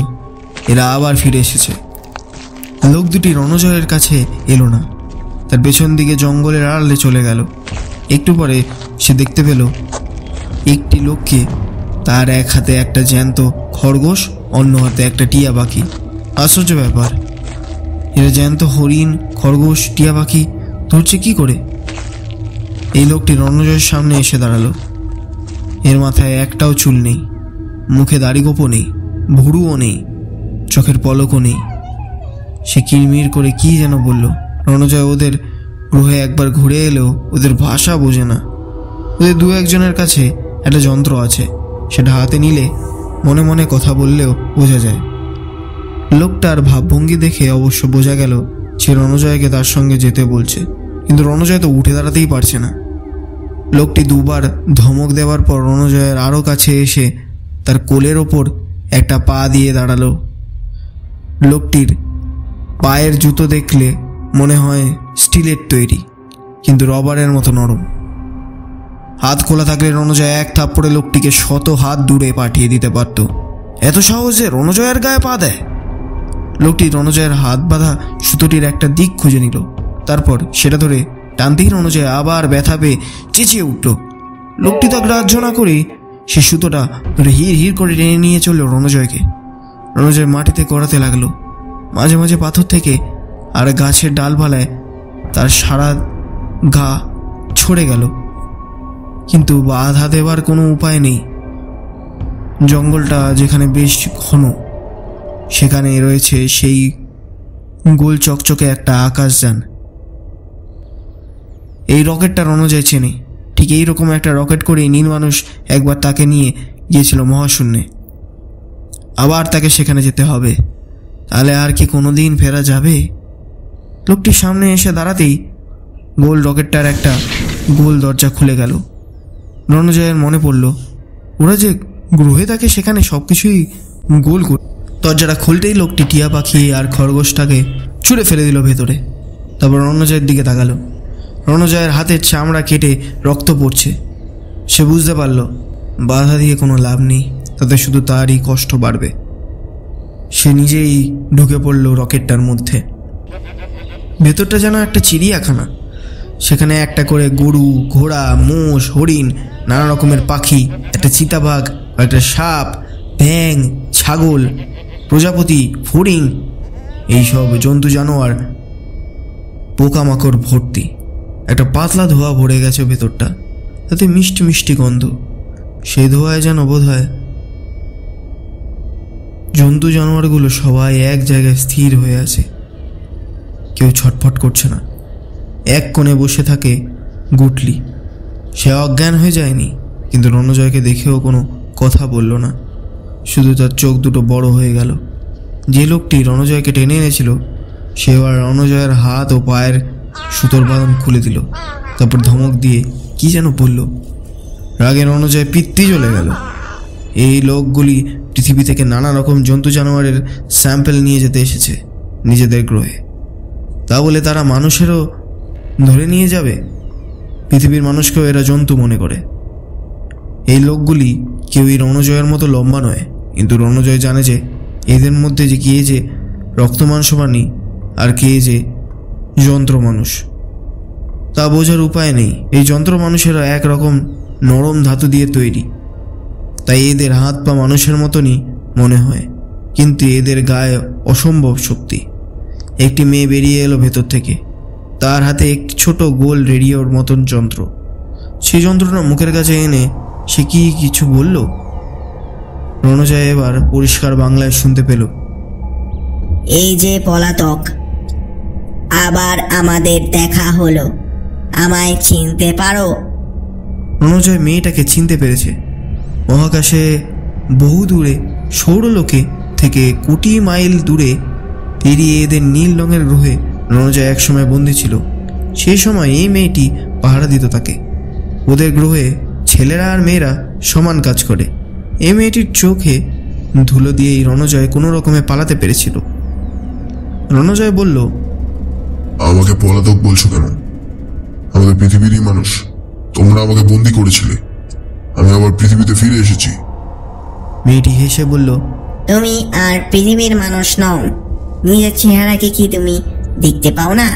এরা আবার ফিরে এসেছে। লোক দুটি রণজয়ের কাছে এলো না, তার পেছন দিকে জঙ্গলের আড়ালে চলে গেল। একটু পরে সে দেখতে পেল একটি লোককে, তার এক হাতে একটা জ্যান্ত খরগোশ, অন্য হাতে একটা টিয়া পাখি। আশ্চর্য ব্যাপার, এরা জ্যান্ত হরিণ, খরগোশ, টিয়া পাখি ধরছে কি করে? এই লোকটি রণজয়ের সামনে এসে দাঁড়ালো। এর মাথায় একটাও চুল নেই, মুখে দাড়ি গোপও নেই, ভুরুও নেই, চোখের পলকও নেই। সে কিরমির করে কি যেন বলল। রণজয় ওদের গ্রহে একবার ঘুরে এলেও ওদের ভাষা বোঝে না। ওদের দু একজনের কাছে একটা যন্ত্র আছে, সেটা হাতে নিলে মনে মনে কথা বললেও বোঝা যায়। লোকটার ভাবভঙ্গি দেখে অবশ্য বোঝা গেল সে রণজয়কে তার সঙ্গে যেতে বলছে, কিন্তু রণজয় তো উঠে দাঁড়াতেই পারছে না। লোকটি দুবার ধমক দেওয়ার পর রণজয়ের আরও কাছে এসে তার কোলের ওপর একটা পা দিয়ে দাঁড়ালো। লোকটির পায়ের জুতো দেখলে মনে হয় স্টিলের তৈরি, কিন্তু রবারের মতো নরম। হাত খোলা থাকলে রণজয় এক থাপ্পড়ে লোকটিকে শত হাত দূরে পাঠিয়ে দিতে পারত। এত সহজে রণজয়ের গায়ে পা দেয়? লোকটি রণজয়ের হাত বাঁধা সুতোটির একটা দিক খুঁজে নিল, তারপর সেটা ধরে টানতেই রণজয় আবার ব্যথা পেয়ে চেঁচিয়ে উঠল। লোকটি তা গ্রাহ্য না করে সে সুতোটা ধরে হির হির করে টেনে নিয়ে চলল রণজয়কে। রণজয় মাটিতে গড়াতে লাগলো, মাঝে মাঝে পাথর থেকে আর গাছের ডালপালায় তার সারা গা ছড়ে গেল, কিন্তু বাধা দেবার কোনো উপায় নেই। জঙ্গলটা যেখানে বেশ ঘন, সেখানে রয়েছে সেই গোল চকচকে একটা আকাশযান। এই রকেটটা রণজয় চেনে, ঠিক এইরকম একটা রকেট করেই নীল মানুষ একবার তাকে নিয়ে গিয়েছিল মহাশূন্যে। আবার তাকে সেখানে যেতে হবে, তাহলে আর কি কোনো দিন ফেরা যাবে? লোকটির সামনে এসে দাঁড়াতেই গোল রকেটটার একটা গোল দরজা খুলে গেল। রণজয়ের মনে পড়ল ওরা যে গ্রহে থাকে সেখানে সব কিছুই গোল গোল। দরজাটা খুলতেই লোকটি টিয়া পাখি আর খরগোশটাকে ছুঁড়ে ফেলে দিল ভেতরে। তারপর রণজয়ের দিকে তাকালো। রণজয়ের হাতের চামড়া কেটে রক্ত পড়ছে। সে বুঝতে পারল বাধা দিয়ে কোনো লাভ নেই, তাতে শুধু তারই কষ্ট বাড়বে। সে নিজেই ঢুকে পড়ল রকেটটার মধ্যে। ভেতরটা যেন একটা চিড়িয়াখানা। সেখানে একটা করে গরু, ঘোড়া, মোষ, হরিণ, নানা রকমের পাখি, একটা চিতাবাঘ, একটা সাপ, ব্যাঙ, ছাগল, প্রজাপতি, ফড়িং, এইসব জন্তু জানোয়ার, পোকামাকড় ভর্তি। একটা পাতলা ধোঁয়া ভরে গেছে ভেতরটা, তাতে মিষ্টি মিষ্টি গন্ধ। সেই ধোঁয়ায় যেন বোধ হয় জন্তু জানোয়ারগুলো সবাই এক জায়গায় স্থির হয়ে আছে, কেউ ছটফট করছে না। এক কোণে বসে থাকে গুটলি। সে অজ্ঞান হয়ে যায়নি, কিন্তু রণজয়কে দেখেও কোনো কথা বলল না, শুধু তার চোখ দুটো বড় হয়ে গেল। যে লোকটি রণজয়কে টেনে এনেছিল সে এবার রণজয়ের হাত ও পায়ের সুতোর বাঁধন খুলে দিল, তারপর ধমক দিয়ে কি যেন বলল। রাগে রণজয় পিত্তি জ্বলে গেল। এই লোকগুলি পৃথিবী থেকে নানা রকম জন্তু জানোয়ারের স্যাম্পেল নিয়ে যেতে এসেছে নিজেদের গ্রহে, তা বলে তারা মানুষেরও ধরে নিয়ে যাবে? পৃথিবীর মানুষকেও এরা জন্তু মনে করে। এই লোকগুলি কেউই রণজয়ের মতো লম্বা নয়, কিন্তু রণজয় জানে যে এদের মধ্যে যে কে যে রক্ত মাংস প্রাণী আর কে যে যন্ত্র মানুষ তা বোঝার উপায় নেই। এই যন্ত্র মানুষেরা একরকম নরম ধাতু দিয়ে তৈরি, তাই এদের হাত পা মানুষের মতনই মনে হয়, কিন্তু এদের গায়ে অসম্ভব শক্তি। একটি মেয়ে বেরিয়ে এলো ভেতর থেকে, তার হাতে একটি ছোট গোল রেডিওর মতন যন্ত্র। সেই যন্ত্রটা মুখের কাছে এনে সে কি কিছু বলল। রণজয় এবার পরিষ্কার বাংলায় শুনতে পেল, এই যে পলাতক, আবার আমাদের দেখা হলো, আমায় চিনতে পারো? রণজয় মেয়েটাকে চিনতে পেরেছে। মহাকাশে বহু দূরে সৌরলোকে থেকে কোটি মাইল দূরে এড়িয়ে এদের নীল রঙের গ্রহে রণজয় একসময় বন্দী ছিল। সেই সময় এই মেয়েটি পাহারা দিত তাকে। ওদের গ্রহে ছেলেরা আর মেয়েরা সমান কাজ করে। এই মেয়েটির চোখে ধুলো দিয়েই রণজয় কোনো রকমে পালাতে পেরেছিল। রণজয় বলল, আমাকে পলাতক বলছো কেন? আমাদের পৃথিবীরই মানুষ, তোমরা আমাকে বন্দি করেছিলে, আমি আবার পৃথিবীতে ফিরে এসেছি। মেয়েটি হেসে বলল, তুমি আর পৃথিবীর মানুষ নও। নিজের চেহারাকে কি তুমি দেখতে পাও না?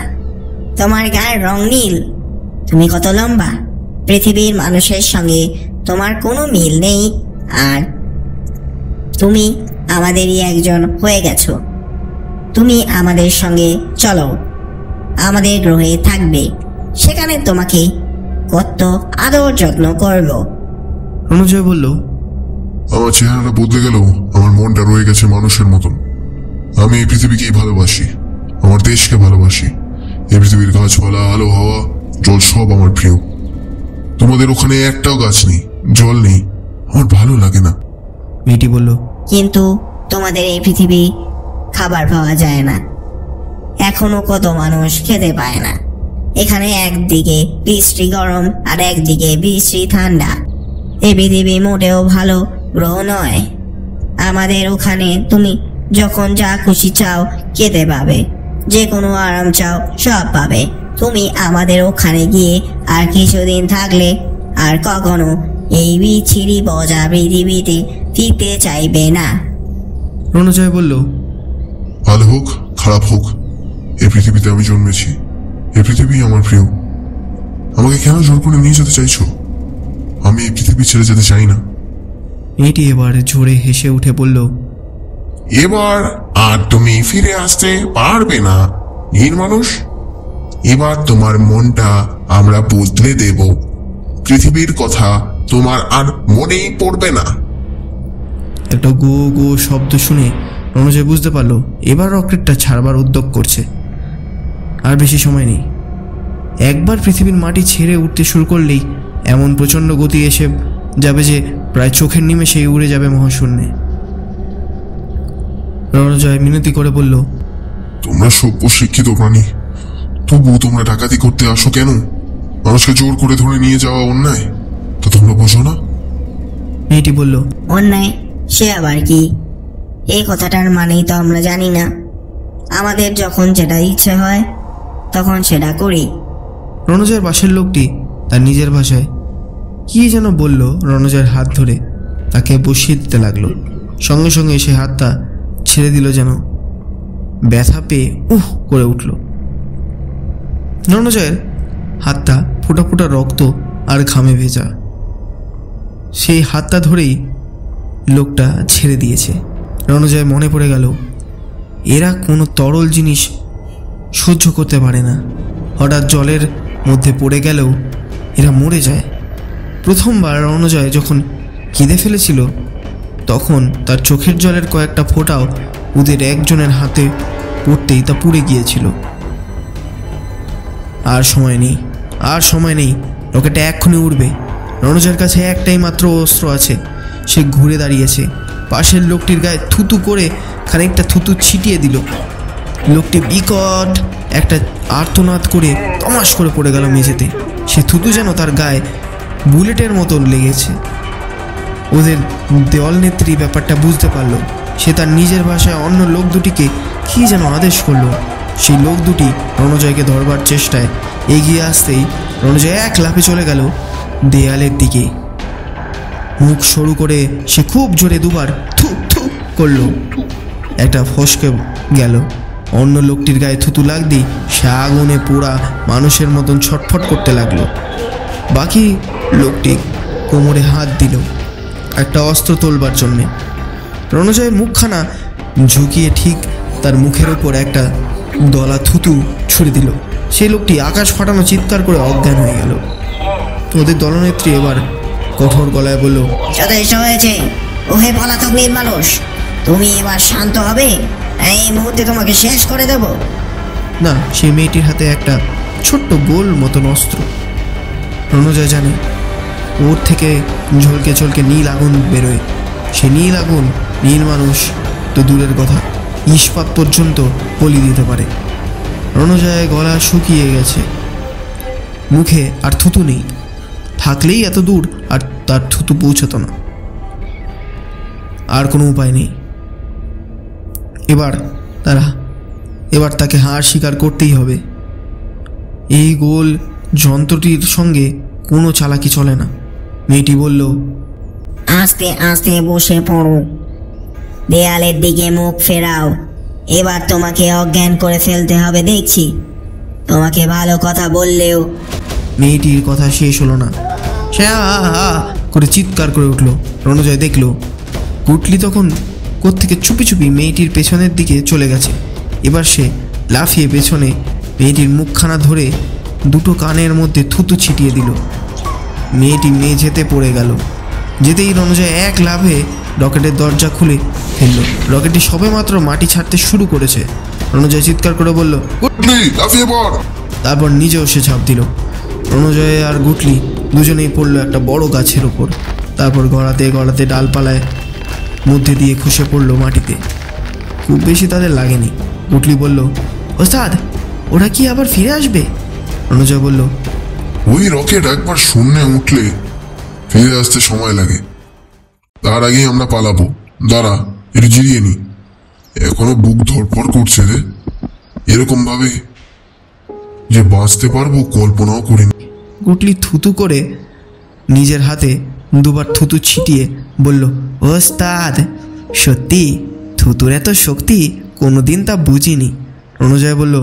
তোমার গায়ের রং নীল, তুমি কত লম্বা। পৃথিবীর মানুষের সঙ্গে তোমার কোনো মিল নেই, আর তুমি আমাদেরই একজন হয়ে গেছো। তুমি আমাদের সঙ্গে চলো, আমাদের গ্রহে থাকবে, সেখানে তোমাকে কত আদর যত্ন করব। রণজয় বলল, আমার চেহারাটা বদলে গেলেও আমার মনটা রয়ে গেছে মানুষের মতন। আমি এই পৃথিবীকেই ভালোবাসি, আমার দেশকে ভালোবাসি। এই পৃথিবীর গাছপালা, আলো, হাওয়া, জল সব আমার প্রিয়। তোমাদের ওখানে একটাও গাছ নেই, জল নেই, আমার ভালো লাগে না। মেয়েটি বলল, কিন্তু তোমাদের এই পৃথিবী খাবার পাওয়া যায় না। এখনো কত মানুষ খেতে পায় না। এখানে একদিকে বৃষ্টি গরম আর একদিকে বৃষ্টি ঠান্ডা। এ পৃথিবী মোটেও ভালো গ্রহ নয়। আমাদের ওখানে তুমি যখন যা খুশি চাও খেতে পাবে, যে কোনো আরাম চাও সব পাবে। তুমি আমাদের ওখানে গিয়ে আর কিছুদিন থাকলে আর কখনো এই বিচ্ছিরি বোঝা পৃথিবীতে ফিরতে চাইবে না। রণজয় বলল, ভালো হোক খারাপ হোক, এই পৃথিবীতে আমি জন্মেছি, এই পৃথিবী আমার প্রিয়। আমাকে কেন জোর করে নিয়ে যেতে চাইছো? আমি এই পৃথিবী ছেড়ে যেতে চাই না। মেয়েটি এবার জোরে হেসে উঠে বলল, এবার আর তুমি ফিরে আসতে পারবে না নীল মানুষ। এবার তোমার মনটা আমরা বদলে দেব। পৃথিবীর কথা তোমার আর মনেই পড়বে না। একটা গো গো শব্দ শুনে রণজয় বুঝতে পারলো এবার রকেটটা ছাড়বার উদ্যোগ করছে। আর বেশি সময় নেই। একবার পৃথিবীর মাটি ছেড়ে উঠতে শুরু করলেই এমন প্রচণ্ড গতি এসে যাবে যে প্রায় চোখের নিমেষেই উড়ে যাবে মহাশূন্যে। রণজয় মিনতি করে বলল, তোমরা সভ্য শিক্ষিত প্রাণী, তবুও তোমরা ডাকাতি করতে আসো কেন? মানুষকে জোর করে ধরে নিয়ে যাওয়া অন্যায়, তা তোমরা বোঝো না? মেয়েটি বলল, অন্যায় সে আবার কি? এই কথাটার মানেই তো আমরা জানি না। আমাদের যখন যেটা ইচ্ছে হয় তখন সেটা করি। রণজয়ের পাশের লোকটি তার নিজের ভাষায় কি যেন বলল। রণজয়ের হাত ধরে তাকে বসিয়ে দিতে লাগলো। সঙ্গে সঙ্গে সে হাতটা ছেড়ে দিল, যেন ব্যথা পেয়ে করে উঠল। রণজয়ের হাতটা ফোঁটা ফোঁটা রক্ত আর ঘামে ভেজা। সেই হাতটা ধরেই লোকটা ছেড়ে দিয়েছে। রণজয় মনে পড়ে গেল এরা কোনো তরল জিনিস সহ্য করতে পারে না। হঠাৎ জলের মধ্যে পড়ে গেলেও এরা মরে যায়। প্রথমবার রণজয় যখন কেঁদে ফেলেছিল তখন তার চোখের জলের কয়েকটা ফোঁটাও ওদের একজনের হাতে পড়তেই তা পুড়ে গিয়েছিল। আর সময় নেই, আর সময় নেই, রকেটটা এক্ষুনি উড়বে। রণজয়ের কাছে একটাই মাত্র অস্ত্র আছে। সে ঘুরে দাঁড়িয়েছে, পাশের লোকটির গায়ে থুতু করে খানিকটা থুতু ছিটিয়ে দিল। লোকটি বিকট একটা আর্তনাদ করে তমাশ করে পড়ে গেল মেঝেতে। সে থুতু যেন তার গায়ে বুলেটের মতো লেগেছে। ওদের দেওয়াল নেত্রী ব্যাপারটা বুঝতে পারলো। সে তার নিজের ভাষায় অন্য লোক দুটিকে কী যেন আদেশ করলো। সেই লোক দুটি রণজয়কে ধরবার চেষ্টায় এগিয়ে আসতেই রণজয় এক লাফে চলে গেল দেয়ালের দিকে। মুখ সরু করে সে খুব জোরে দুবার থু থু করল। একটা ফসকে গেল। অন্য লোকটির গায়ে থুতু লাগতেই সে আগুনে পোড়া মানুষের মতন ছটফট করতে লাগলো। বাকি লোকটি কোমরে হাত দিল একটা অস্ত্র তোলবার জন্যে। রণজয়ের মুখখানা ঝুঁকিয়ে ঠিক তার মুখের ওপর একটা দলা থুতু ছুড়ে দিল। সেই লোকটি আকাশ ফাটানো চিৎকার করে অজ্ঞান হয়ে গেল। ওদের দলনেত্রী এবার কঠোর গলায় বলল, যথেষ্ট হয়েছে। ওহে পলাতক নীল মানুষ, তুমি এবার শান্ত হবে, এই মুহূর্তে তোমাকে শেষ করে দেব। না, সেই মেয়েটির হাতে একটা ছোট্ট গোল মতন অস্ত্র। রণজয় জানে ওর থেকে ঝলকে ঝলকে নীল আগুন বেরোয়। সে নীল আগুন নীল মানুষ তো দূরের কথা, ইস্পাত পর্যন্ত বলি দিতে পারে। রণজয় গলা শুকিয়ে গেছে, মুখে আর থুতু নেই। থাকলেই এত দূর আর তার থুতু পৌঁছাতো না। আর কোনো উপায় নেই। এবার তাকে হার স্বীকার করতেই হবে। এই গোল যন্ত্রটির সঙ্গে কোনো চালাকি চলে না। মেয়েটি বলল, আস্তে আস্তে বসে পড়ো, দেয়ালের দিকে মুখ ফেরাও। এবার তোমাকে অজ্ঞান করে ফেলতে হবে দেখছি। তোমাকে ভালো কথা বললেও। মেয়েটির কথা শেষ হলো না। সে আ করে চিৎকার করে উঠল। রণজয় দেখল গুটলি তখন কোত্থেকে চুপি চুপি মেয়েটির পেছনের দিকে চলে গেছে। এবার সে লাফিয়ে পেছনে মেয়েটির মুখখানা ধরে দুটো কানের মধ্যে থুতু ছিটিয়ে দিল। মেয়েটি মেঝেতে পড়ে গেল। যেতেই রণজয় এক লাফে রকেটের দরজা খুলে ফেলল। রকেটটি সবেমাত্র মাটি ছাড়তে শুরু করেছে। রণজয় চিৎকার করে বলল, গুটলি লাফিয়ে পড়। তারপর নিজেও সে ঝাঁপ দিল। রণজয় আর গুটলি দুজনেই পড়লো একটা বড় গাছের ওপর। তারপর গড়াতে গড়াতে ডালপালায় মধ্যে দিয়ে খসে পড়ল মাটিতে। খুব বেশি তাদের লাগেনি। গুটলি বলল, ওস্তাদ ওরা কি আবার ফিরে আসবে? রণজয় বলল, ওই রকেট একবার শূন্যে উঠলে ফিরে আসতে সময় লাগে, তার আগেই আমরা পালাবো। দাঁড়া, একটু জিরিয়ে নি, এখনো বুক ধরফর করছে রে। এরকম ভাবে যে বাঁচতে পারবো কল্পনাও করিনি। গুটলি থুতু করে নিজের হাতে দুবার থুতু ছিটিয়ে বলল, ওস্তাদ সত্যি থুতুর এত শক্তি কোনোদিন তা বুঝিনি। রণজয় বলল,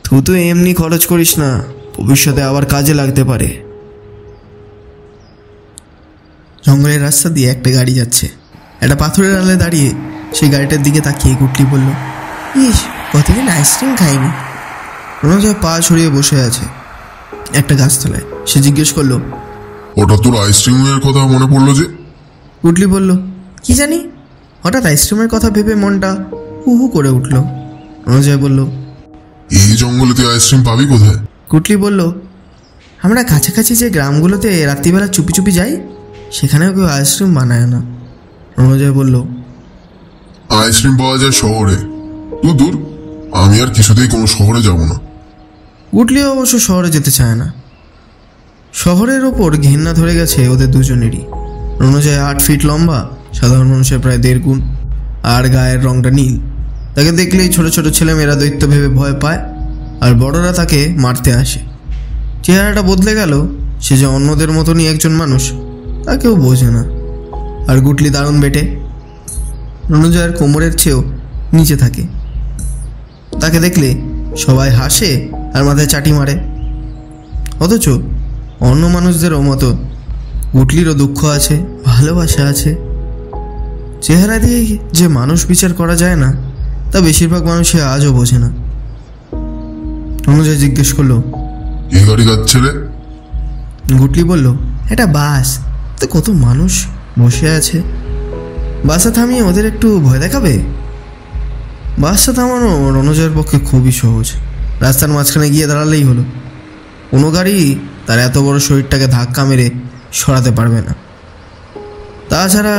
থুতু এমনি খরচ করিস না, ভবিষ্যতে আবার কাজে লাগতে পারে। জঙ্গলের রাস্তা দিয়ে একটা গাড়ি যাচ্ছে। একটা পাথরের আলে দাঁড়িয়ে সেই গাড়িটার দিকে তাকিয়ে গুটলি বলল, ইস কতদিন আইসক্রিম খাইনি। রণজয় পা ছড়িয়ে বসে আছে একটা গাছতলায়। সে জিজ্ঞেস করলো, হঠাৎ তোর আইসক্রিমের কথা মনে পড়লো যে? গুটলি বলল, কি জানি হঠাৎ আইসক্রিমের কথা ভেবে মনটা হু হু করে উঠল। রণজয় বলল, এই জঙ্গলে তুই আইসক্রিম পাবি কোথায়? গুটলি বলল, আমরা কাছাকাছি যে গ্রামগুলোতে রাত্রিবেলা চুপি চুপি যাই, সেখানেও কেউ আইসক্রিম বানায় না। রণজয় বলল, আইসক্রিম পাওয়া যায় শহরে। দূর, আমি আর কিছুতেই কোনো শহরে যাব না। গুটলি অবশ্য শহরে যেতে চায় না। শহরের ওপর ঘেন্না ধরে গেছে ওদের দুজনেরই। রণজয় 8 ফিট লম্বা, সাধারণ মানুষের প্রায় 1.5 গুণ, আর গায়ের রংটা নীল। তাকে দেখলেই ছোট ছোট ছেলেমেয়েরা দৈত্য ভেবে ভয় পায়, আর বড়রা তাকে মারতে আসে। চেহারাটা বদলে গেল, সে যে অন্যদের মতনই একজন মানুষ তা কেউ বোঝে না। আর গুটলি দারুণ বেটে, রণজয়ের কোমরের চেয়েও নিচে থাকে। তাকে দেখলে সবাই হাসে আর মাথায় চাটি মারে। অথচ অন্য মানুষদেরও মতো গুটলিরও দুঃখ আছে, ভালোবাসা আছে। চেহারা দিয়ে যে মানুষ বিচার করা যায় না তা বেশিরভাগ মানুষই আজও বোঝে না। রণজয় জিজ্ঞেস করলো, এই গাড়ি যাচ্ছে রে? গুটলি বলল, এটা বাস, তো কত মানুষ বসে আছে। বাসটা থামিয়ে ওদের একটু ভয় দেখাবে? বাসটা থামানো রণজয়ের পক্ষে খুবই সহজ। রাস্তার মাঝখানে গিয়ে দাঁড়ালেই হলো। কোনো গাড়ি তার এত বড় শরীরটাকে ধাক্কা মেরে সরাতে পারবে না। তাছাড়া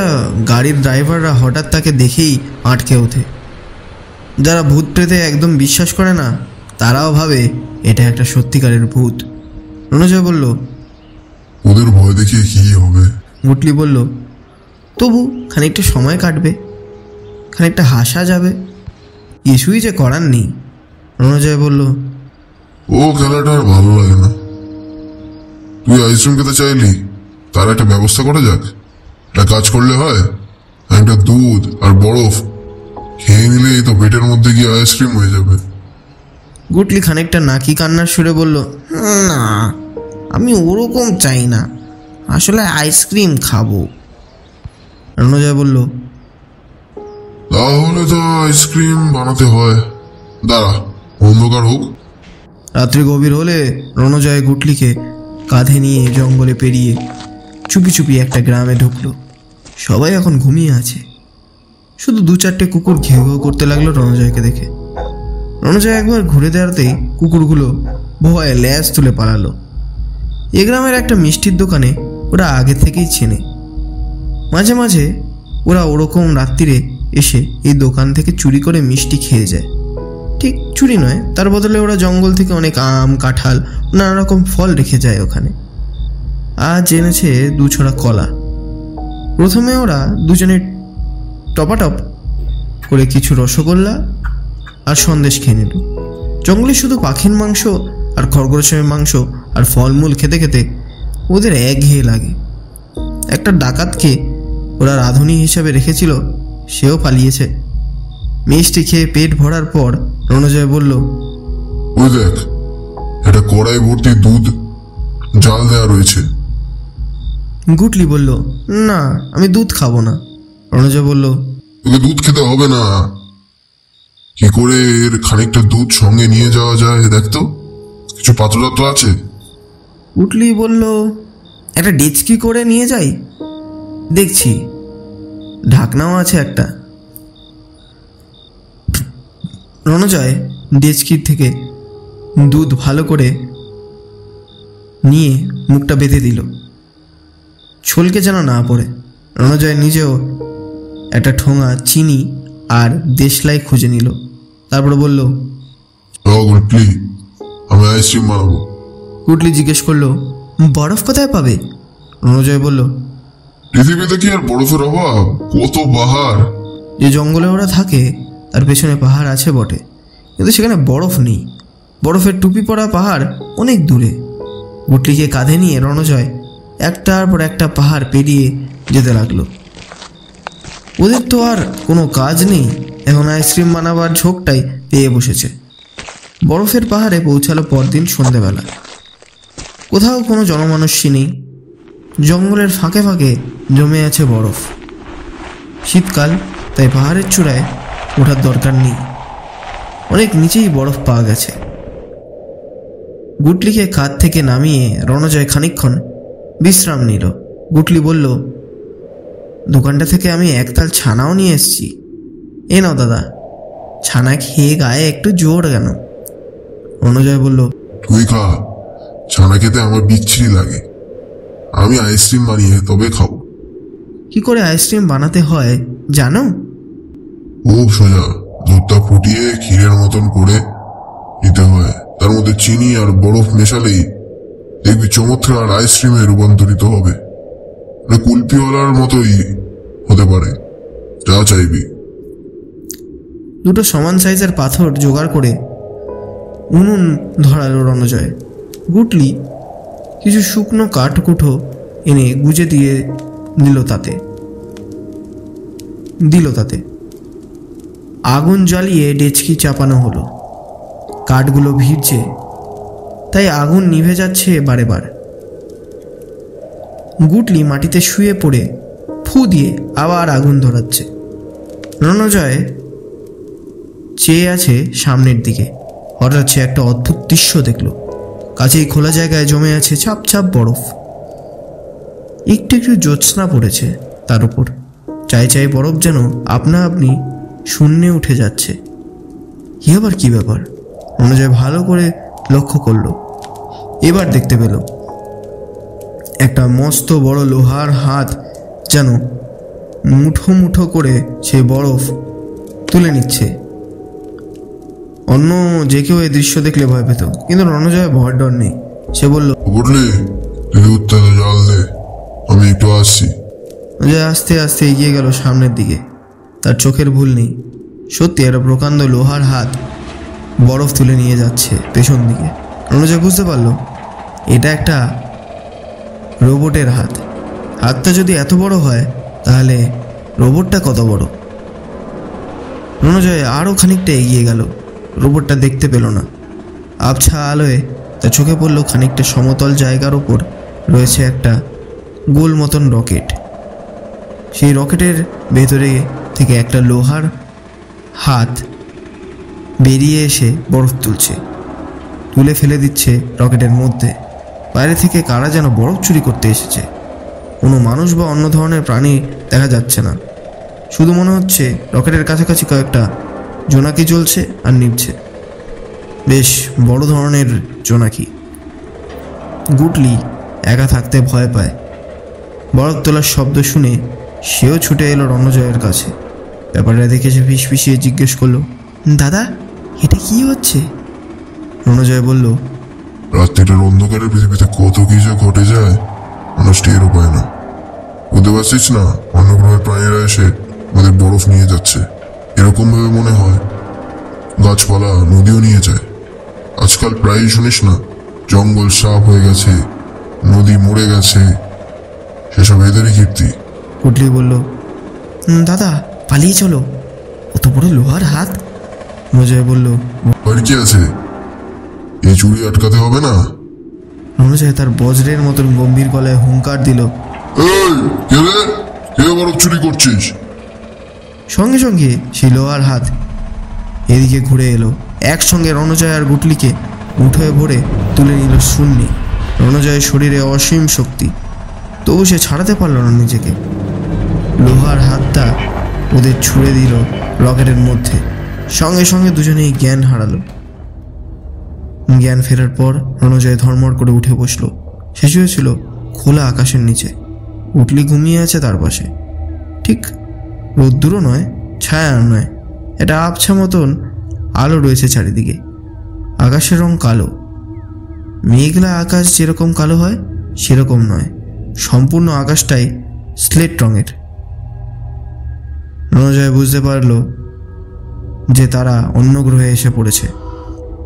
গাড়ির ড্রাইভাররা হঠাৎ তাকে দেখেই আটকে ওঠে। যারা ভূত প্রেতে একদম বিশ্বাস করে না, তারাও ভাবে এটা একটা সত্যিকারের ভূত। রণজয় বলল, ওদের ভয় দেখিয়ে কি হবে? গুটলি বলল, তবু খানিকটা সময় কাটবে, খানিকটা হাসা যাবে, কিছুই যে করার নেই। রণজয় বলল, ও খেলাটা আর ভালো লাগে না। তুই আইসক্রিম খেতে চাইলি, তার একটা ব্যবস্থা করা যাক। একটা কাজ করলে হয়, একটা দুধ আর বরফ খেয়ে নিলেই তো পেটের মধ্যে গিয়ে আইসক্রিম হয়ে যাবে। গুটলি খানিকটা নাকি কান্নার সুরে বলল, না আমি ওরকম চাই না, আসলে আইসক্রিম খাবো। রণজয় বলল, তাহলে তো আইসক্রিম বানাতে হয়। দাঁড়া, অন্ধকার হোক। রাত্রি গভীর হলে রণজয় গুটলিকে কাঁধে নিয়ে জঙ্গলে পেরিয়ে চুপি চুপি একটা গ্রামে ঢুকলো। সবাই এখন ঘুমিয়ে আছে, শুধু 2-4টে কুকুর ঘেউ ঘেউ করতে লাগলো রণজয়কে দেখে। রণজয় একবার ঘুরে দাঁড়াতেই কুকুরগুলো ভয়ে ল্যাজ তুলে পালালো। এ গ্রামের একটা মিষ্টির দোকানে ওরা আগে থেকেই চেনে। মাঝে মাঝে ওরা ওরকম রাত্রিরে এসে এই দোকান থেকে চুরি করে মিষ্টি খেয়ে যায়। ঠিক চুরি নয়, তার বদলে ওরা জঙ্গল থেকে অনেক আম, কাঁঠাল, নানা রকম ফল রেখে যায় ওখানে। আজ এনেছে 2 ছড়া কলা। প্রথমে ওরা দুজনে টপাটপ করে কিছু রসগোল্লা আর সন্দেশ খেয়ে নিল। জঙ্গলে শুধু পাখির মাংস আর খরগোশের মাংস আর ফলমূল খেতে খেতে ওদের একঘেয়ে লাগে। একটা ডাকাতকে ওরা রাঁধুনি হিসাবে রেখেছিল, সেও পালিয়েছে। মিষ্টি খেয়ে পেট ভরার পর রণজয় বলল, ওই দেখ, একটা কড়াই ভর্তি দুধ জাল দেওয়া রয়েছে। গুটলি বলল, না আমি দুধ খাবো না। রণজয় বলল, তোকে দুধ খেতে হবে না। কি করে এর খানিকটা দুধ সঙ্গে নিয়ে যাওয়া যায় দেখতো, কিছু পাত্র আছে? গুটলি বলল, একটা ডিচকি করে নিয়ে যাই, দেখছি ঢাকনাও আছে একটা। রণজয় ডেচকির থেকে দুধ ভালো করে নিয়ে মুখটা বেঁধে দিল, ছলকে যেন না পড়ে। রণজয় নিজেও একটা ঠোঙা চিনি আর দেশলাই খুঁজে নিল। তারপরে বলল, গুটলি, আমি আইসক্রিম বানাবো। গুটলি জিজ্ঞেস করলো, বরফ কোথায় পাবে? রণজয় বলল, পৃথিবীতে কি আর বরফের অভাব? কত পাহাড়! যে জঙ্গলে ওরা থাকে তার পেছনে পাহাড় আছে বটে, কিন্তু সেখানে বরফ নেই। বরফের টুপি পরা পাহাড় অনেক দূরে। গুটলিকে কাঁধে নিয়ে রণজয় একটার পর একটা পাহাড় পেরিয়ে যেতে লাগলো। ওদের তো আর কোনো কাজ নেই, এখন আইসক্রিম বানাবার ঝোঁকটাই পেয়ে বসেছে। বরফের পাহাড়ে পৌঁছালো পরদিন সন্ধেবেলা। কোথাও কোনো জনমানুষ্যই নেই। জঙ্গলের ফাঁকে ফাঁকে জমে আছে বরফ। শীতকাল, তাই পাহাড়ের চূড়ায় ওঠার দরকার নেই, অনেক নিচেই বরফ পাওয়া গেছে। গুটলিকে কাঁধ থেকে নামিয়ে রণজয় খানিকক্ষণ বিশ্রাম নিল। গুটলি বলল, দোকানটা থেকে আমি একতাল ছানাও নিয়ে এসেছি, এ নাও দাদা, ছানা খেয়ে গায়ে একটু জোর কেন? রণজয় বলল, তুই খা, ছানা খেতে আমার বিচ্ছিরি লাগে। আমি আইসক্রিম বানিয়ে তবে খাবো। কি করে আইসক্রিম বানাতে হয় জানো? খুব সোজা, দুধটা ফুটিয়ে ক্ষীরের মতন করে নিতে হয়, তার মধ্যে চিনি আর বরফ মেশালেই দেখবি চমৎকার আইসক্রিমে রূপান্তরিত হবে। কুলপিওয়ালার মতোই হতে পারে, যা চাইবি। দুটো সমান সাইজের পাথর জোগাড় করে উনুন ধরালো রণজয়। গুটলি কিছু শুকনো কাঠকুঠো এনে গুজে দিয়ে দিল তাতে। আগুন জ্বালিয়ে ডেচকি চাপানো হলো। কাঠগুলো ভিড়ছে, তাই আগুন নিভে যাচ্ছে বারে বার। গুটলি মাটিতে শুয়ে পড়ে ফু দিয়ে আবার আগুন ধরাচ্ছে। রণজয় চেয়ে আছে সামনের দিকে। হঠাৎ সে একটা অদ্ভুত দৃশ্য দেখল। কাছেই খোলা জায়গায় জমে আছে ছাপ ছাপ বরফ। একটু একটু জ্যোৎস্না পড়েছে তার উপর। চাই চাই বরফ যেন আপনা আপনি শূন্যে উঠে যাচ্ছে। কি আবার কি ব্যাপার? রণজয় ভালো করে লক্ষ্য করল। এবার দেখতে পেল একটা মস্ত বড় লোহার হাত যেন মুঠো মুঠো করে সে বরফ তুলে নিচ্ছে। অন্য যে কেউ এই দৃশ্য দেখলে ভয় পেত, কিন্তু রণজয় ভয় ডর নেই। সে বলল, বুঝলি, তুই উত্তালে জল দে, আমি একটু আসছি। রণজয় আস্তে আস্তে এগিয়ে গেল সামনের দিকে। তার চোখের ভুল নেই, সত্যি একটা প্রকাণ্ড লোহার হাত বরফ তুলে নিয়ে যাচ্ছে পেছন দিকে। রণজয় বুঝতে পারল এটা একটা রোবটের হাত। হাতটা যদি এত বড় হয় তাহলে রোবটটা কত বড়? রণজয় আরও খানিকটা এগিয়ে গেল। রোবটটা দেখতে পেল না। আবছা আলোয় তার চোখে পড়ল খানিকটা সমতল জায়গার ওপর রয়েছে একটা গোল মতন রকেট। সেই রকেটের ভেতরে থেকে একটা লোহার হাত বেরিয়ে এসে বরফ তুলে ফেলে দিচ্ছে রকেটের মধ্যে। বাইরে থেকে কারা যেন বরফ চুরি করতে এসেছে। কোনো মানুষ বা অন্য ধরনের প্রাণী দেখা যাচ্ছে না, শুধু মনে হচ্ছে রকেটের কাছাকাছি কয়েকটা জোনাকি জ্বলছে আর নিভছে, বেশ বড় ধরনের জোনাকি। গুটলি একা থাকতে ভয় পায়। বরফ তোলার শব্দ শুনে সেও ছুটে এলো রণজয়ের কাছে। ব্যাপারটা দেখে সে ফিসফিসিয়ে জিজ্ঞেস করলো, দাদা, এটা কি হচ্ছে? রণজয় বলল, রাত্রিটার অন্ধকারের পৃথিবীতে কত কিছু ঘটে যায়, মানুষ টেরও পায় না। বুঝতে পারছিস না, অন্য গ্রহের প্রাণীরা এসে আমাদের বরফ নিয়ে যাচ্ছে। এরকম ভাবে মনে হয় গাছপালা নদীও নিয়ে যায়। আজকাল প্রায়ই শুনিস না, জঙ্গল সাফ হয়ে গেছে, নদী মরে গেছে, সেসব এদেরই কীর্তি। গুটলি বলল, দাদা, পালিয়ে চলো, কত বড় লোহার হাত। রণজয় বলল, বাড়ি কি আছে, এই চুরি আটকাতে হবে না? রণজয় তার বজ্রের মতন গম্ভীর গলায় হুঙ্কার দিল, এই কে রে? কে বরফ চুরি করছিস? সঙ্গে সঙ্গে সেই লোহার হাত এদিকে ঘুরে এলো। একসঙ্গে রণজয় আর গুটলিকে মুঠোয় ভরে তুলে নিল শূন্যে। রণজয়ের শরীরে অসীম শক্তি, তবু সে ছাড়াতে পারল না নিজেকে। লোহার হাতটা ওদের ছুঁড়ে দিল রকেটের মধ্যে। সঙ্গে সঙ্গে দুজনেই জ্ঞান হারালো। জ্ঞান ফেরার পর রণজয় ধর্মর করে উঠে বসল। সে শুয়েছিল খোলা আকাশের নিচে। গুটলি ঘুমিয়ে আছে তার পাশে। ঠিক রোদ্দুরও নয়, ছায়া নয়, একটা আবছা মতন আলো রয়েছে চারিদিকে। আকাশের রং কালো, মেঘলা আকাশ যেরকম কালো হয় সেরকম নয়, সম্পূর্ণ আকাশটাই স্লেট রঙের। রণজয় বুঝতে পারল যে তারা অন্য গ্রহে এসে পড়েছে।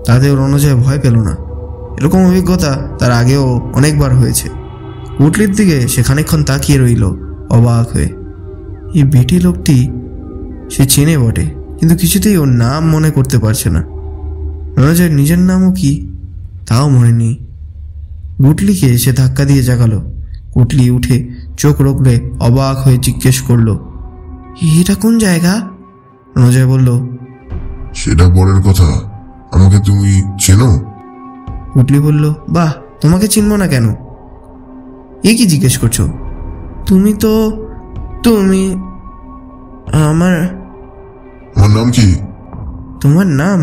তাতেও রণজয় ভয় পেল না, এরকম অভিজ্ঞতা তার আগেও অনেকবার হয়েছে। পুটলির দিকে সে খানিকক্ষণ তাকিয়ে রইল অবাক হয়ে। এই বেটি লোকটি সে চেনে বটে, কিন্তু কিছুতেই ওর নাম মনে করতে পারছে না। রণজয়ের নিজের নামও কি তাও মনে নেই। গুটলিকে সে ধাক্কা দিয়ে জাগালো। গুটলি উঠে চোখ রোগড়ে অবাক হয়ে জিজ্ঞেস করলো, এটা কোন জায়গা? রণজয় বলল, সেটা পরের কথা, আমাকে তুমি চেনো? গুটলি বলল, বাহ, তোমাকে চিনব না কেন? এ কি জিজ্ঞেস করছো? তুমি আমার নাম কি? তোমার নাম?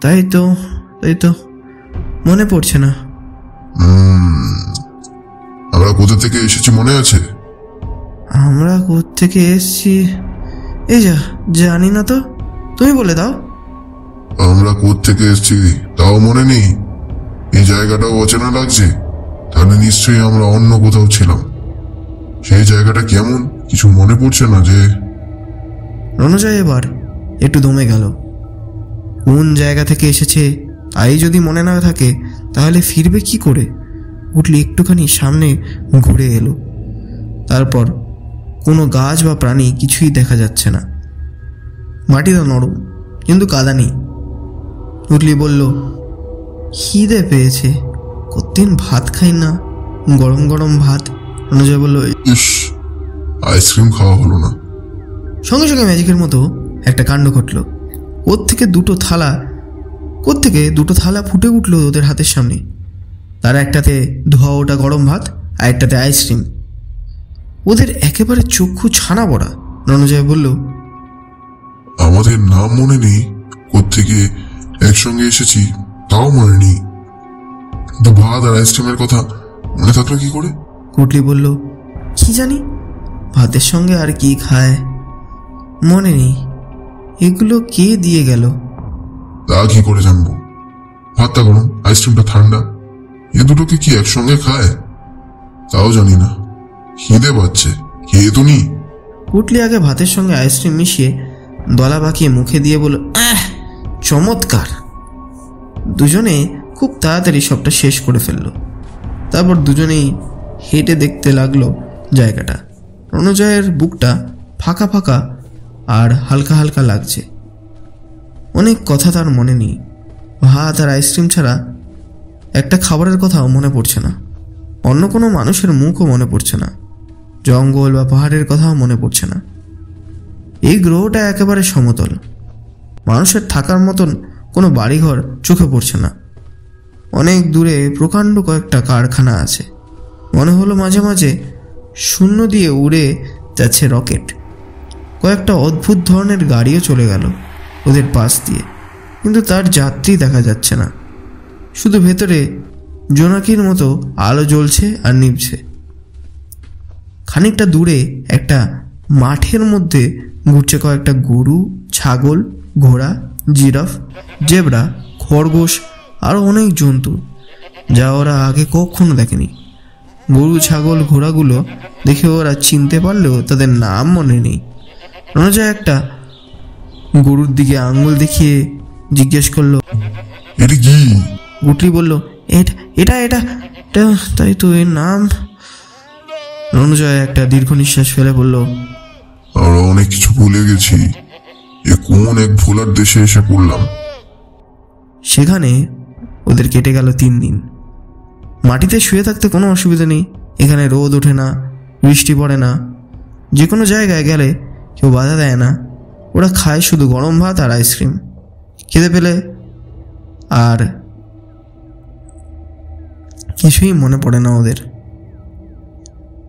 তাই তো মনে পড়ছে না। আমরা কোথা থেকে এসেছি মনে আছে? আমরা কোত্থেকে এসছি এই জানি না তো, তুমি বলে দাও। আমরা কোত্থেকে এসেছি তাও মনে নেই? এই জায়গাটাও অচেনা লাগছে, তাহলে নিশ্চয়ই আমরা অন্য কোথাও ছিলাম। সেই জায়গাটা কেমন কিছু মনে পড়ছে না যে? রণজয় এবার একটু দমে গেল। কোন জায়গা থেকে এসেছে তাই যদি মনে না থাকে তাহলে ফিরবে কি করে? উঠলি একটুখানি সামনে ঘুরে এলো। তারপর কোনো গাছ বা প্রাণী কিছুই দেখা যাচ্ছে না। মাটিটা নরম কিন্তু কাদা নেই। উঠলি বলল, খিদে পেয়েছে, কতদিন ভাত খাই না, গরম গরম ভাত। রণজয় বলল, ইস, আইসক্রিম খাওয়া হলো না। সঙ্গে সঙ্গে ম্যাজিকের মতো একটা কাণ্ড ঘটল। কোত্থেকে দুটো থালা ফুটে উঠলো ওদের হাতের সামনে। তার একটাতে ধোয়া ওটা গরম ভাত, আর একটাতে আইসক্রিম। ওদের একেবারে চক্ষু ছানা বড়া। রণজয় বলল, আমাদের নাম মনে নেই, কোত্থেকে একসঙ্গে এসেছি তাও মনে নেই, কিন্তু ভাত আর আইসক্রিমের কথা মনে থাকলো কি করে? কুটলি বলল, কি জানি, ভাতের সঙ্গে আর কি খায় মনে নেই। এগুলো কে দিয়ে গেল? তা কি করে জানবো? ভাতটা গরম, আইসক্রিমটা ঠান্ডা, এ দুটোকে কি একসঙ্গে খায় তাও জানি না। খিদে পাচ্ছে, খেয়ে তো নি। কুটলি আগে ভাতের সঙ্গে আইসক্রিম মিশিয়ে দলা বাঁকিয়ে মুখে দিয়ে বলল, চমৎকার। দুজনে খুব তাড়াতাড়ি সবটা শেষ করে ফেলল। তারপর দুজনেই হেঁটে দেখতে লাগলো জায়গাটা। রণজয়ের বুকটা ফাঁকা ফাঁকা আর হালকা হালকা লাগছে। অনেক কথা তার মনে নেই। ভাত আর আইসক্রিম ছাড়া একটা খাবারের কথাও মনে পড়ছে না। অন্য কোনো মানুষের মুখও মনে পড়ছে না। জঙ্গল বা পাহাড়ের কথাও মনে পড়ছে না। এই গ্রহটা একেবারে সমতল, মানুষের থাকার মতন কোনো বাড়িঘর চোখে পড়ছে না। অনেক দূরে প্রকাণ্ড কয়েকটা কারখানা আছে। মনে হলো মাঝে মাঝে শূন্য দিয়ে উড়ে যাচ্ছে রকেট। কয়েকটা অদ্ভুত ধরনের গাড়িও চলে গেল ওদের পাশ দিয়ে, কিন্তু তার যাত্রী দেখা যাচ্ছে না। শুধু ভেতরে জোনাকির মতো আলো জ্বলছে আর নিভছে। খানিকটা দূরে একটা মাঠের মধ্যে ঘুরছে কয়েকটা গরু, ছাগল, ঘোড়া, জিরাফ, জেব্রা, খরগোশ আরও অনেক জন্তু, যা ওরা আগে কখনো দেখেনি। গরু, ছাগল, ঘোড়াগুলো দেখে ওরা চিনতে পারলেও তাদের নাম মনে নেই। রণজয় একটা গরুর দিকে আঙ্গুল দেখিয়ে জিজ্ঞেস করলো, এটা কি? গুটলি বলল, এটা এটা তাই তো, এর নাম। রণজয় একটা দীর্ঘ নিঃশ্বাস ফেলে বলল, আমরা অনেক কিছু ভুলে গেছি, এ কোন এক ভোলার দেশে এসে পড়লাম। সেখানে ওদের কেটে গেল 3 দিন। মাটিতে শুয়ে থাকতে কোনো অসুবিধা নেই। এখানে রোদ ওঠে না, বৃষ্টি পড়ে না, যে কোনো জায়গায় গেলে কেউ বাধা দেয় না। ওরা খায় শুধু গরম ভাত আর আইসক্রিম। খেতে পেলে আর কিছুই মনে পড়ে না ওদের।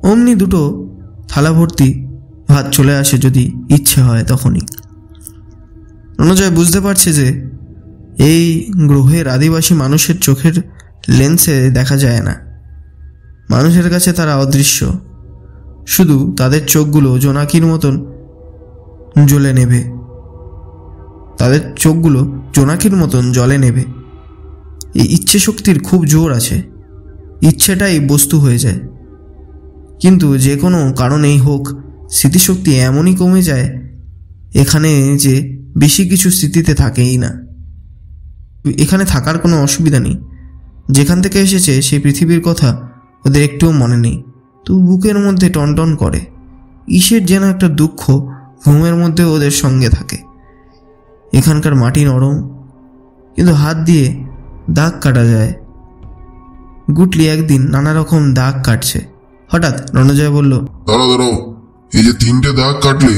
অমনি দুটো থালা ভর্তি ভাত চলে আসে যদি ইচ্ছে হয় তখনই। রণজয় বুঝতে পারছে যে এই গ্রহের আদিবাসী মানুষের চোখের লেন্সে দেখা যায় না। মানুষের কাছে তারা অদৃশ্য, শুধু তাদের চোখগুলো জোনাকির মতন জ্বলে নেবে তাদের চোখগুলো জোনাকির মতন জলে নেবে। এই ইচ্ছে শক্তির খুব জোর আছে, ইচ্ছেটাই বস্তু হয়ে যায়। কিন্তু যে কোনো কারণেই হোক স্মৃতিশক্তি এমনই কমে যায় এখানে যে বেশি কিছু স্মৃতিতে থাকেই না। এখানে থাকার কোনো অসুবিধা নেই, যেখান থেকে এসেছে সেই পৃথিবীর কথা ওদের একটুও মনে নেই। তো বুকের মধ্যে টনটন করে, ঈষের যেন একটা দুঃখ ঘুমের মধ্যে ওদের সঙ্গে থাকে। এখানকার মাটি নরম, কিন্তু হাত দিয়ে দাগ কাটা যায়। গুটলি একদিন নানা রকম দাগ কাটছে, হঠাৎ রণজয় বলল, দাঁড়াও, এই যে 3টে দাগ কাটলে,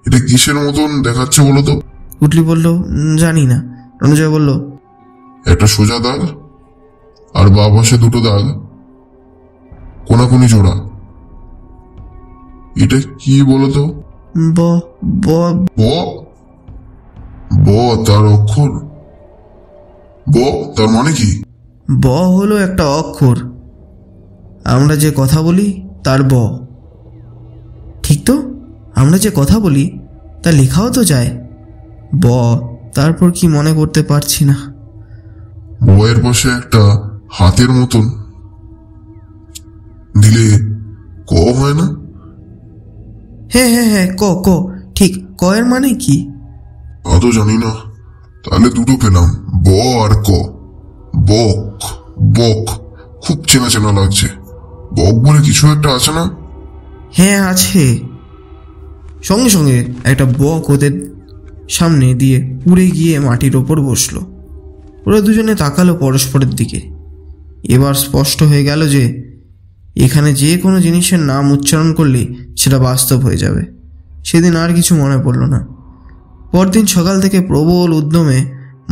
এটা কিসের মতন দেখাচ্ছে বলো তো? গুটলি বলল, জানি না। রণজয় বলল, একটা সোজা দাগ আর বাঁ পাশে 2টো দাগ কোনাকুনি জোড়া, এটা কি বলতো? ব ব ব ব তার অক্ষর, ব তার মানে কি? ব হলো একটা অক্ষর, আমরা যে কথা বলি তার ব। ঠিক তো, আমরা যে কথা বলি তা লেখাও তো যায় ব, তারপর কি মনে করতে পারছি না। বয়ের পাশে একটা হাতের মতন দিলে ক হয় না? হ্যাঁ হ্যাঁ হ্যাঁ, ক ক, ঠিক। ক এর মানে কি? তা তো জানি না, তাহলে 2টো পেলাম, ব আর ক। বক, বক, খুব চেনা চেনা লাগছে। বক বলে কিছু একটা আছে না? হ্যাঁ আছে। সঙ্গে সঙ্গে একটা বক ওদের সামনে দিয়ে উড়ে গিয়ে মাটির ওপর বসলো। ওরা দুজনে তাকালো পরস্পরের দিকে। এবার স্পষ্ট হয়ে গেল যে এখানে যে কোনো জিনিসের নাম উচ্চারণ করলে সেটা বাস্তব হয়ে যাবে। সেদিন আর কিছু মনে পড়ল না। পরদিন সকাল থেকে প্রবল উদ্যমে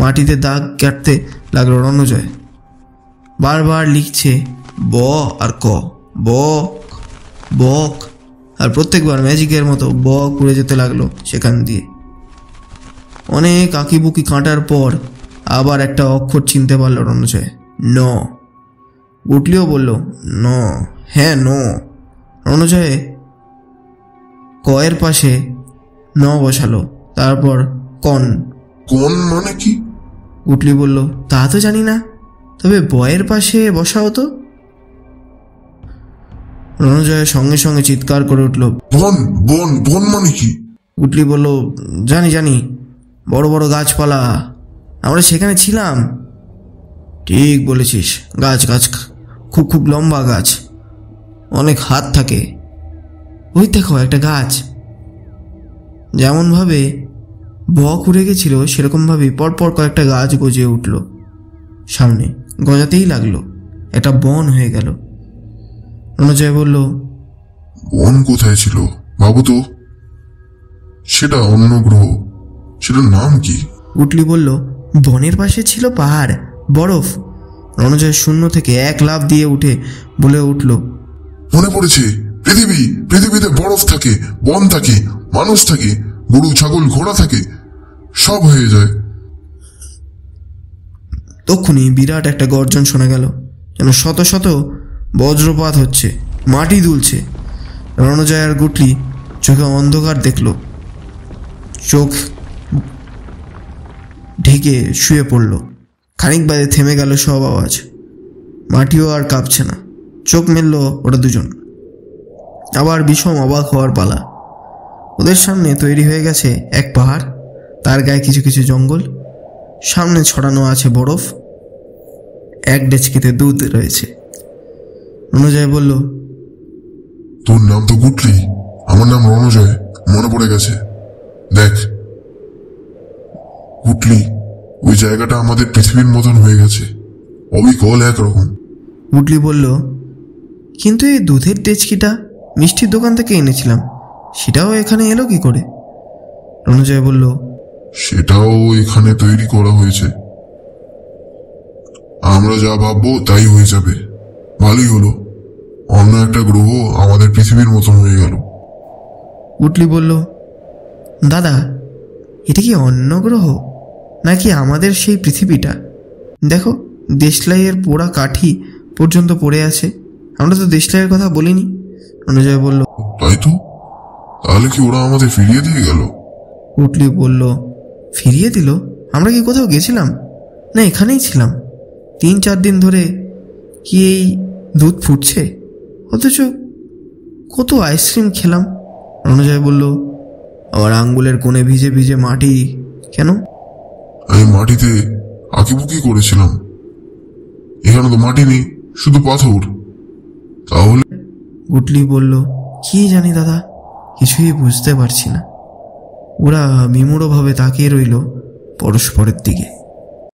মাটিতে দাগ কাটতে লাগলো রণজয়। বারবার লিখছে ব আর ক, ব বক, আর প্রত্যেকবার ম্যাজিকের মতো বক উড়ে যেতে লাগলো সেখান দিয়ে। অনেক আঁকিবুকি কাটার পর আবার একটা অক্ষর চিনতে পারল রণজয়, ন। গুটলিও বলল, ন। হ্যাঁ, ন। রণজয় ক এর পাশে ন বসালো, তারপর কন। কোন মানে কি? গুটলি বলল, তা তো জানি না, তবে বয়ের পাশে বসাও তো। রণজয় সঙ্গে সঙ্গে চিৎকার করে উঠল, বন, বন, বন মানে কি? গুটলি বলল, জানি জানি, বড় বড় গাছপালা, আমরা সেখানে ছিলাম। ঠিক বলেছিস, গাছ গাছ, খুব খুব লম্বা গাছ, অনেক হাত থাকে। ওই দেখো একটা গাছ। যেমনভাবে বক উড়ে গেছিল সেরকমভাবে পরপর কয়েকটা গাছ গজিয়ে উঠল সামনে, গজাতেই লাগলো, একটা বন হয়ে গেল। রণজয় বলল, বন কোথায় ছিল ভাবো তো? সেটা অন্য গ্রহ, সেটার নাম কি? গুটলি বলল, বনের পাশে ছিল পাহাড়, বরফ। রণজয় শূন্য থেকে এক লাফ দিয়ে উঠে বলে উঠল, মনে পড়েছে, পৃথিবী, পৃথিবীতে বরফ থাকে, বন থাকে, মানুষ থাকে, গরু ছাগল ঘোড়া থাকে, সব হয়ে যায়। তক্ষুনি বিরাট একটা গর্জন শোনা গেল, যেন শত শত বজ্রপাত হচ্ছে, মাটি দুলছে। রণজয় আর গুটলি চোখে অন্ধকার দেখল, চোখ ঢেকে শুয়ে পড়ল। খানিক বাদে থেমে গেল সব আওয়াজ, মাটিও আর কাঁপছে না। চোখ মেলল ওরা দুজন। আবার বিষম অবাক হওয়ার পালা। ওদের সামনে তৈরি হয়ে গেছে এক পাহাড়, তার গায়ে কিছু কিছু জঙ্গল, সামনে ছড়ানো আছে বরফ, এক ডেচকিতে দুধ রয়েছে। রণজয় বলল, তোর নাম তো গুটলি, আমার নাম রণজয়, মনে পড়ে গেছে। দেখ গুটলি, ওই জায়গাটা আমাদের পৃথিবীর মতন হয়ে গেছে, অবিকল একরকম। গুটলি বলল, কিন্তু এই দুধের ডেচকিটা মিষ্টির দোকান থেকে এনেছিলাম, সেটাও এখানে এলো কি করে? রণজয় বলল, সেটাও এখানে তৈরি করা হয়েছে, আমরা যা ভাববো তাই হয়ে যাবে। ভালোই হলো, অন্য একটা গ্রহ আমাদের পৃথিবীর মতন হয়ে গেল। গুটলি বলল, দাদা, এটা কি অন্য গ্রহ নাকি আমাদের সেই পৃথিবীটা? দেখো, দেশলাইয়ের পোড়া কাঠি পর্যন্ত পড়ে আছে, আমরা তো দেশলাইয়ের কথা বলিনি। রণজয় বলল, তাই তো, তাহলে কি ওরা আমাদের ফিরিয়ে দিয়ে গেল? গুটলি বলল, ফিরিয়ে দিল? আমরা কি কোথাও গেছিলাম? না, এখানেই ছিলাম। 3-4 দিন ধরে কি এই দুধ ফুটছে? অথচ কত আইসক্রিম খেলাম। রণজয় বলল, আমার আঙ্গুলের কোণে ভিজে ভিজে মাটি। কেন? আমি মাটিতে আঁকিবুকি করেছিলাম। এখানে তো মাটি নেই, শুধু পাথর। তাহলে গুটলি বলল, কি জানি দাদা, কিছুই বুঝতে পারছি না। ওরা বিমূঢ়ভাবে তাকিয়ে রইল পরস্পরের দিকে।